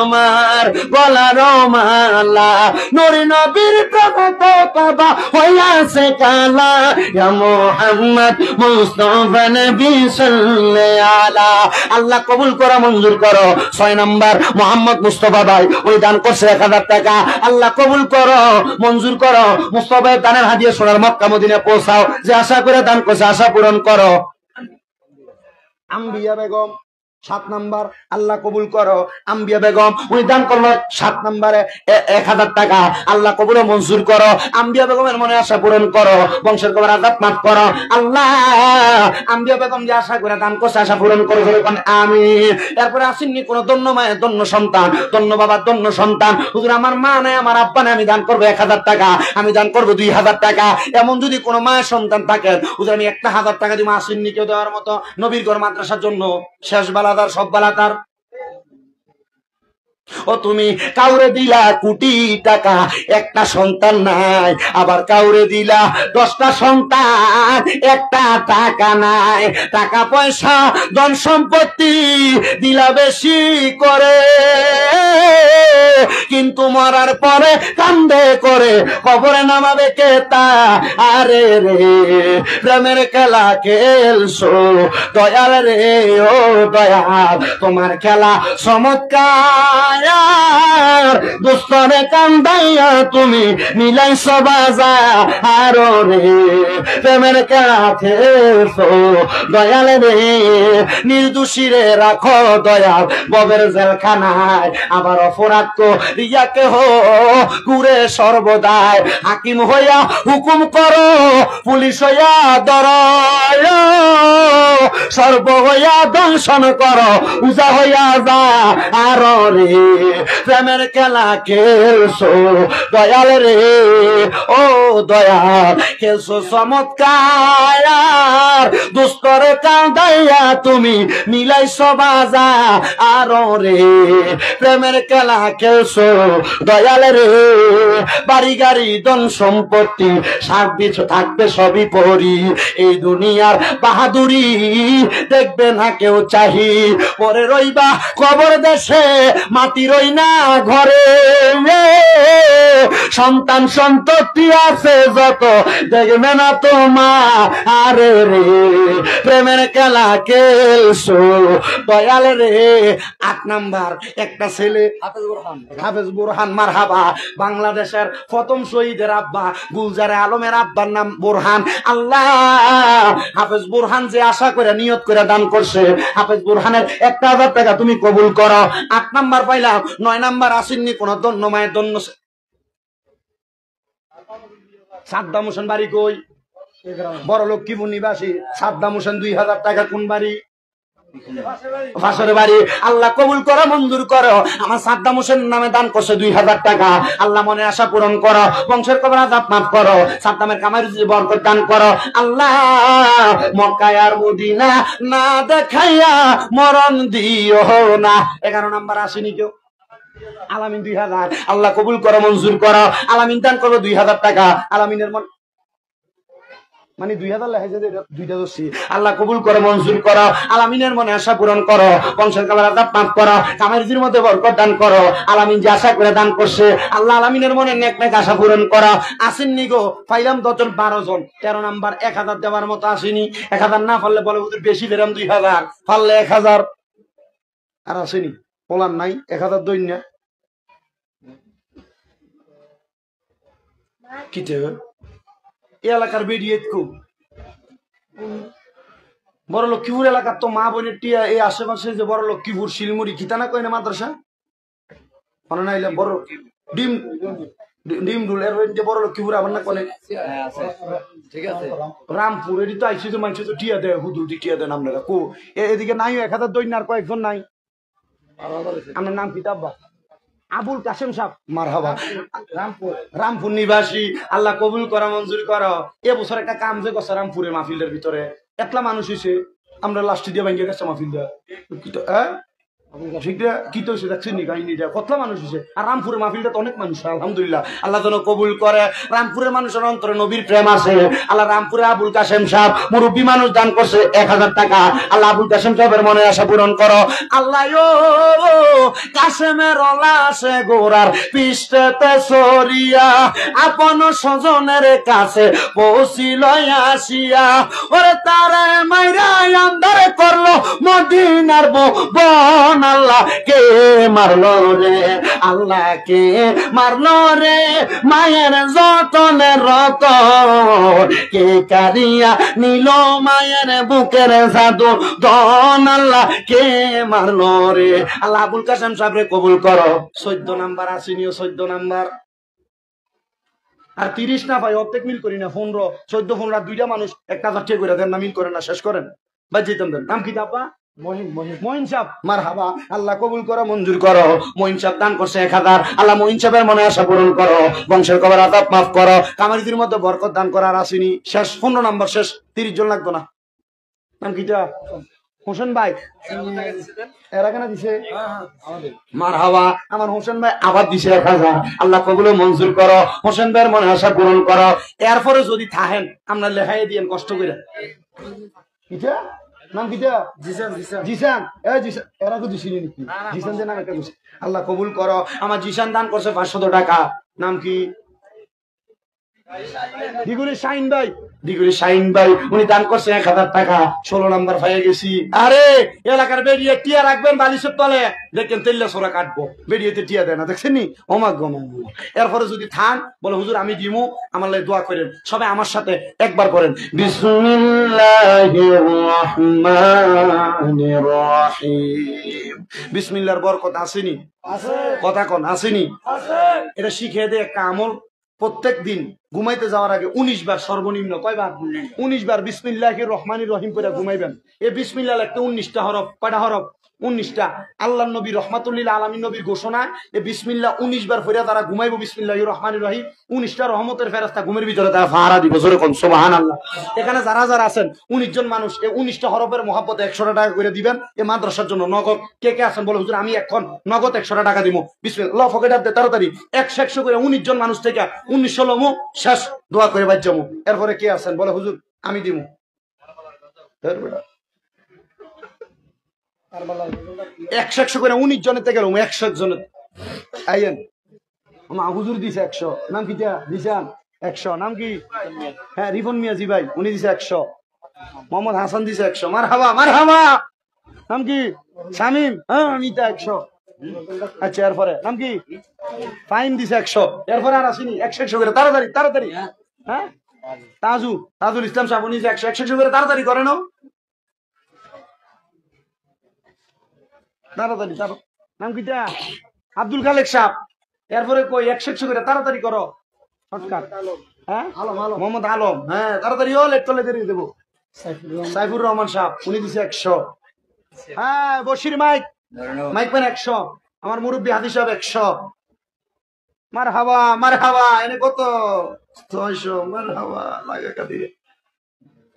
আমার গলার মালা। নূর নবীর প্রভাত কাবা হইয়াছে কালা, ইয়া মুহাম্মদ মুস্তাফা নবী সাল্লাল্লাহু আলা। আল্লাহ কবুল করো, মঞ্জুর করো। 6 নাম্বার মোহাম্মদ মুস্তাফা ভাই ওই দান করছে 1000 টাকা। আল্লাহ কবুল করো, মঞ্জুর করো। মুস্তাফা দানের হাদিয়া সোনার মক্কা মদিনা পৌঁছাও। যে আশা করে দান করছে আশা পূরণ করো। আম্বিয়া বেগম 7 নাম্বার, আল্লাহ কবুল করো। আম্বিয়া বেগম উনি দান করলো 7 নাম্বারে 1000 টাকা। আল্লাহ কবুল ও মঞ্জুর করো। আম্বিয়া বেগমের মনে আশা পূরণ করো, বংশের কবর আযাব মাফ করো। আল্লাহ আম্বিয়া বেগম যে আশা করে দান করছে আশা পূরণ করো, আমিন। এরপরে আসেননি কোন দন্য মায়ের দন্য সন্তান, দন্য বাবার দন্য সন্তান। হুজুর আমার মা নাই, আমার আব্বা নাই, আমি দান করবো 1000 টাকা, আমি দান করবো 2000 টাকা। এমন যদি কোনো মায়ের সন্তান থাকেন হুজুর আমি 1000 টাকা দিব। আসেননি কেউ দেওয়ার মতো নবীর ঘর মাদ্রাসার জন্য শেষ বেলা সব বালাতার। ও তুমি কাউরে দিলা কোটি টাকা, একটা সন্তান নাই। আবার কাউরে দিলা 10টা সন্তান, একটা টাকা নাই। টাকা পয়সা ধন সম্পত্তি দিলা বেশি করে, কিন্তু মরার পরে কান্দে করে কবরে নামাবে কে তা? আরে রে প্রেমের খেলা খেলছো দয়াল রে, ও দয়াল তোমার খেলা চমৎকার, দোস্তরে কান্দাইয়া তুমি মিলাইছো বাজার। আরো রে প্রেমের খেলা খেলছো দয়াল রে, নির্দোষীরে রাখো দয়াল ববের জেলখানায়, আবার অপরাধ করিয়া কেহ ঘুরে সর্বদাই, হাকিম হইয়া হুকুম করো, পুলিশ হইয়া ধরয়, সর্ব হইয়া দংশন করো, উজা হইয়া যা। আরো রে প্রেমের খেলা খেলছো দয়াল রে, ও দয়াল খেলছো চমৎকার, দুস্তরে কান্দাইয়া তুমি মিলাইছো বাজার। আরো রে প্রেমের খেলা খেলছো দয়াল রে, বাড়ি গাড়ি ধন সম্পত্তি সার্বিছ থাকবে সবই পরি, এই দুনিয়ার বাহাদুরি দেখবে না কেউ চাহি, পরে রইবা কবর দেশে মাটি রই না ঘরে, সন্তান সন্ততি আছে যত দেখবে না তোমার। আরে রে প্রেমের খেলা খেলছো দয়াল রে। 8 নাম্বার একটা ছেলে হাফেজ বোরহান, মারহাবা, বাংলাদেশের প্রথম শহীদের আব্বা, গুলজারে আলমের আব্বার নাম বোরহান। আল্লাহ হাফেজ বোরহান যে আশা করে নিয়ত করে দান করছে, হাফেজ বোরহানের 1000 টাকা তুমি কবুল করো। 8 নাম্বার পাইলাম। 9 নাম্বার আসেননি কোন দন্য মায়ের দন্য। সাদ্দাম হোসেন বাড়ি কই? বড় লক্ষ্মীপুর নিবাসী সাদ্দাম হোসেন। 2000 টাকা কোন বাড়ি? ফাঁসের বাড়ি। আল্লাহ কবুল করো, মঞ্জুর করো। আমার সাদ্দাম হোসেন নামে দান করছে 2000 টাকা। আল্লাহ মনে আশা পূরণ করো, বংশের কবর আযাব মাফ করো, সাদ্দামের কামাই রুজি বরকত দান করো। আল্লাহ মক্কা আর মদিনা না দেখাইয়া মরণ দিও না। 11 নাম্বার আসেনি কেউ? আলামিন 2000। আল্লাহ কবুল করো, মঞ্জুর করো। আলামিন দান করো 2000 টাকা। আলামিনের মন মানে 2000 লেখা যায়, দুইটা দোষী। আল্লাহ কবুল করো, মঞ্জুর করো। আলামিনের মনে আশা পূরণ করো, বংশের কাবার আযাব মাফ করো, কামাইজির মধ্যে বরকত দান করো। আলামিন যে আশা করে দান করছে, আল্লাহ আলামিনের মনে নেক নেক আশা পূরণ করো। আসেননি গো? পাইলাম 10 জন, 12 জন। 13 নাম্বার 1000 দেওয়ার মতো আসেনি। 1000 না পারলে বলে ওদের বেশি বেরাম 2000, পারলে 1000। আর আসেনি, বলার নাই 1000 দইন না কিতে এলাকার বেরিয়ে খুব বড় লক্ষ্মীপুর এলাকার তো মা বোনের টিয়া এই আশেপাশে যে বড় লক্ষ্মীপুর শিলমুড়ি কিতানা কয় না মাদ্রাসা মনে নাই বড় ডিম ডিম ডুল এর যে বড় লক্ষ্মীপুর আবার না কোনে ঠিক আছে রামপুর এটি তো আইসি তো মানুষ তো টিয়া দেয় হুদুল টিয়া দেন আপনারা কো এদিকে নাই 1000 দইন আর কয়েকজন নাই। আমার নাম কিতাব্বা আবুল কাসেম সাহেব, মারহাবা, রামপুর নিবাসী। আল্লাহ কবুল করা, মঞ্জুর করো। এবছর একটা কাম যে করছে রামপুরের মাহফিলের ভিতরে একলা মানুষ হয়েছে, আমরা লাস্ট দিয়ে ভাঙ্গে গেছে মাহফিলটা। কি তো কতলা মানুষ হয়েছে। আর রামপুরের মাহফিলটা তো অনেক মানুষ, আলহামদুলিল্লাহ। আল্লাহ যেন কবুল করে। রামপুরের মানুষের অন্তরে নবীর প্রেম আছে। আল্লাহ রামপুরে আবুল কাসেম সাহেব মুরব্বী মানুষ দান করছে 1000 টাকা। আল্লাহ আবুল কাসেম সাহেবের মনে আশা পূরণ করো। আল্লাহ কাসেমের লাশে গোড়ার পৃষ্ঠতে সরিয়া আপন স্বজনের কাছে পৌঁছিল আসিয়া, ওরে তারে মাইরা আন্দারে করলো মদিনার বন। আল্লাহ কে মারলো রে, আল্লাহ কে মারলো রে, মায়ের যতনের রতন কে কারিয়া নিল মায়ের বুকের জাদু দন। আল্লাহ কে মারলো রে। আল্লাহ আবুল কাসেম সাহেব রে কবুল করো। 14 নাম্বার আসেনিও, 14 নাম্বার। আর 30 না ভাই, অর্ধেক মিল করি না। 15 14 15 দুইটা মানুষ 1000 টাকা করে দেন না, মিল করে না, শেষ করেন ভাই যেতাম দেন। নাম কি আব্বা? মহিন সাহেব, মারহাবা। আল্লাহ কবুল করো, মঞ্জুর করো। মহিন সাহেব দান করছে 1000। আল্লাহ মহিন সাহেবের মনে আশা পূরণ করো, বংশের কবর আযাব মাফ করো, কামারিদের মধ্যে বরকত দান করার আসেনি। শেষ 15 নাম্বার শেষ। 30 জন লাগতো না। নাম কিটা? হোসেন ভাই। এরা কেন দিছে? মারহাবা। আমার হোসেন ভাই আবার দিছে 1000। আল্লাহ কবুল মঞ্জুর করো, হোসেন ভাইয়ের মনে আশা পূরণ করো। এরপরে যদি থাকেন আমরা লেখাই দিয়েন কষ্ট করে। কিটা নাম কি জিসান জিসান জিসান এরা তো দিছিনি নাকি জিসান যে নাম একটা কইছে আল্লাহ কবুল করো আমার জিসান দান করছে 500 টাকা নাম কি দিগুরি শাইন ভাই উনি দান করছে 1000 টাকা 16 নাম্বার পাইয়ে গেছি আরে এলাকার বেরিয়ে টিয়া রাখবেন বালিশের তলে দেখেন তেল্লা সোরা কাটবো বেরিয়েতে টিয়া দেয় না দেখছেন নি অমাগ এরপরে যদি থান বলে হুজুর আমি দিমু আমার লাগে দোয়া করেন সবাই আমার সাথে একবার করেন বিসমিল্লাহির রহমানির রহিম বিসমিল্লাহর বরকত আসেনি আছে কথা কোন আসেনি আছে এটা শিখিয়ে দে একটা আমল প্রত্যেক দিন ঘুমাইতে যাওয়ার আগে 19 বার সর্বনিম্ন কয়বার 19 বার বিসমিল্লাহির রহমানির রহিম করে ঘুমাইবেন এই বিসমিল্লাহ একটা 19টা হরফ কয়টা হরফ 19টা আল্লাহর নবী রাহমাতুল লিল আলামিন নবীর ঘোষণা এই বিসমিল্লাহ 19 বার পড়ে তারা ঘুমাইবো বিসমিল্লাহির রহমানির রহিম 19টা রহমতের ফেরেশতা ঘুমের ভিতরে তারা ফাহারা দিব জোরে কোন সুবহানাল্লাহ এখানে যারা যারা আছেন 19 জন মানুষ এই 19টা হরফের মহব্বতে 100 টাকা করে দিবেন এই মাদ্রাসার জন্য নগদ কে কে আছেন বলে হুজুর আমি এখন নগদ 100 টাকা দিব বিসমিল্লাহ ফকেট আপনি তাড়াতাড়ি 100 করে 19 জন মানুষ থেকে 19 লমু শেষ দোয়া করে বাজ্জামু এরপরে কে আছেন বলে হুজুর আমি দিব 100 করে 19 জনের থেকে 100 জনের আইয়েন আমার হুজুর দিছে 100 নাম কি দিছেন 100 নাম কি হ্যাঁ রিপন মিয়াজি ভাই উনি দিছে 100 মোহাম্মদ হাসান দিছে 100 মারহাবা নাম কি শামিম হ্যাঁ আমি তো 100 আচ্ছা এরপরে নাম কি ফাইম দিছে 100 এরপরে আর আসেনি 100 করে তাড়াতাড়ি হ্যাঁ তাজুল ইসলাম সাহেব উনি 100 করে তাড়াতাড়ি করে নাও তাড়াতাড়ি নাম কি আব্দুল খালেক সাহেব এরপরে কই 100 করে তাড়াতাড়ি করো শর্টকাট হ্যাঁ মোহাম্মদ আলম হ্যাঁ তাড়াতাড়ি লেট করলে দেরি দেবো সাইফুর রহমান সাহেব উনি দিছে 100 হ্যাঁ বশির মাইক পেন 100 আমার মুরব্বী হাদি সাহেব 100 মারহাবা এনে কত 600 মারহাবা লাগে কাদিয়ে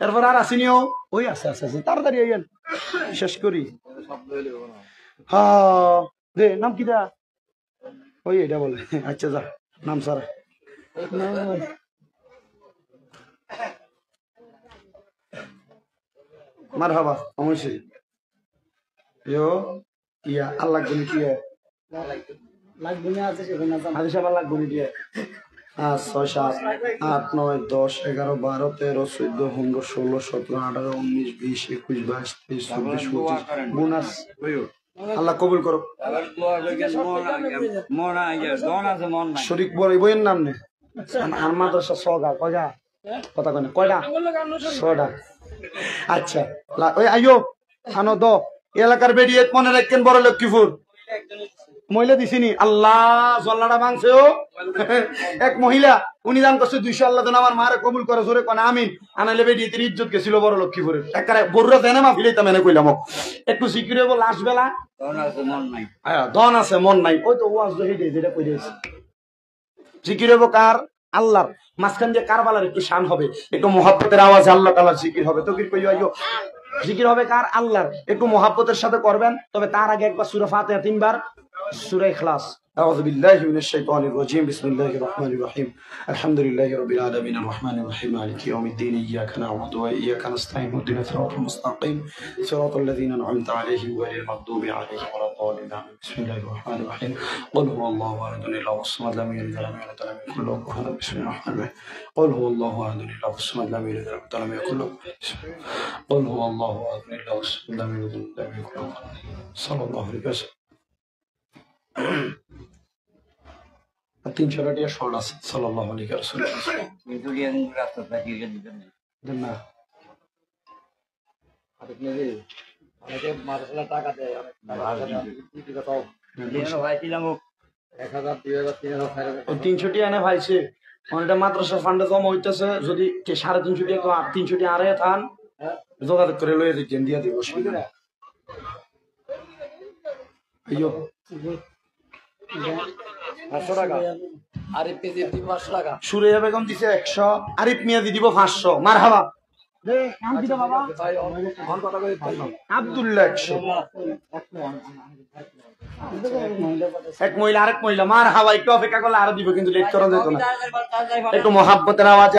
এরপর আর আসিনিও ওই আছে তাড়াতাড়ি আইয়েন শেষ করি হ্যাঁ দে নাম কি ওই এটা বলে আচ্ছা যা নাম সারা মারহাবা অবশ্যই ইয়া আল্লাহ গুনি কি লাখ গুনি আছে সেখানে হাদিস আবার লাখ গুনি দিয়ে 5 6 7 8 9 10 11 12 13 14 15 16 17 18 19 20 21 22 23 24 25 বোনাস আল্লাহ কবুল করো শরীক বড় বইয়ের নাম নে আর মাদ্রাসা সগা কয়টা কথা কয় না কয়টা 6টা আচ্ছা ওই আইও থানো দ এলাকার বেরিয়ে মনে রাখেন বড় লক্ষ্মীপুর মহিলা দিছিনি আল্লাহ জল্লাটা ভাঙছে ও এক মহিলা উনি দান করছে 200 আল্লাহ যেন আমার মারে কবুল করে জোরে কোন আমিন আনাইলে বেরিয়ে ইজ্জত গেছিল বড় লক্ষ্মীপুরের একবারে বড়রা দেনে মা ফিলাইতাম এনে কইলাম একটু সিকিউর হবো লাস্ট বেলা ধন আছে মন নাই ওই তো ওয়াজ যেটা কই দিয়েছে জিকির হবো কার আল্লাহর মাঝখান দিয়ে কারবালার একটু শান হবে একটু মহব্বতের আওয়াজে আল্লাহ তাআলার জিকির হবে তো কি কইও জিকির হবে কার আল্লাহর একটু মহব্বতের সাথে করবেন তবে তার আগে একবার সূরা ফাতিহা 3 বার সূরা ইখলাস أعوذ بالله من الشيطان الرجيم بسم الله الرحمن الرحيم الحمد لله رب العالمين الرحمن الرحيم مالك يوم الدين إياك نعبد وإياك نستعين اهدنا الصراط المستقيم صراط الذين أنعمت عليهم غير المغضوب عليهم ولا الضالين بسم الله الرحمن الرحيم قل هو الله أحد الله الصمد لم يلد ولم يولد ولم يكن له كفوا أحد بسم الله الرحمن الرحيم قل هو الله أحد الله الصمد لم يلد ولم يولد ولم يكن له قل هو الله أحد الله الصمد لم يلد ولم يكن له صلى الله عليه وسلم 300 টাকা শর্ট আছে সাল্লাল্লাহু আলাইহি ওয়াসাল্লাম মিতুলিয়ান রাস্তা থাকিয়ে দিবেন না আরে কি রে আমাকে মারছলা টাকা দেয় অনেক টাকা দাও দিনো ভাইছিলাম 1000 2000 3000 300 টাকা এনে ভাইছে অনেকটা মাদ্রাসা ফান্ডে জমা হইতাছে যদি 350 টাকা 300 টাকা আরে থান যোগাযোগ করে লয়ে দিতেন দিয়া দিব অসুবিধা আইয়ো 500 টাকা আরিফ কে দিব 500 টাকা সুরাইয়া বেগম দিছে 100 আরিফ মিয়া দি দিব 500 মারহাবা দে নাম কি দাও বাবা ভাই অন কথা কই আব্দুল্লাহ 100 এক মহিলা আরেক মহিলা মারহাবা একটু অপেক্ষা করলে আর দিব কিন্তু লেট করা যেত না একটু মহব্বতের আওয়াজ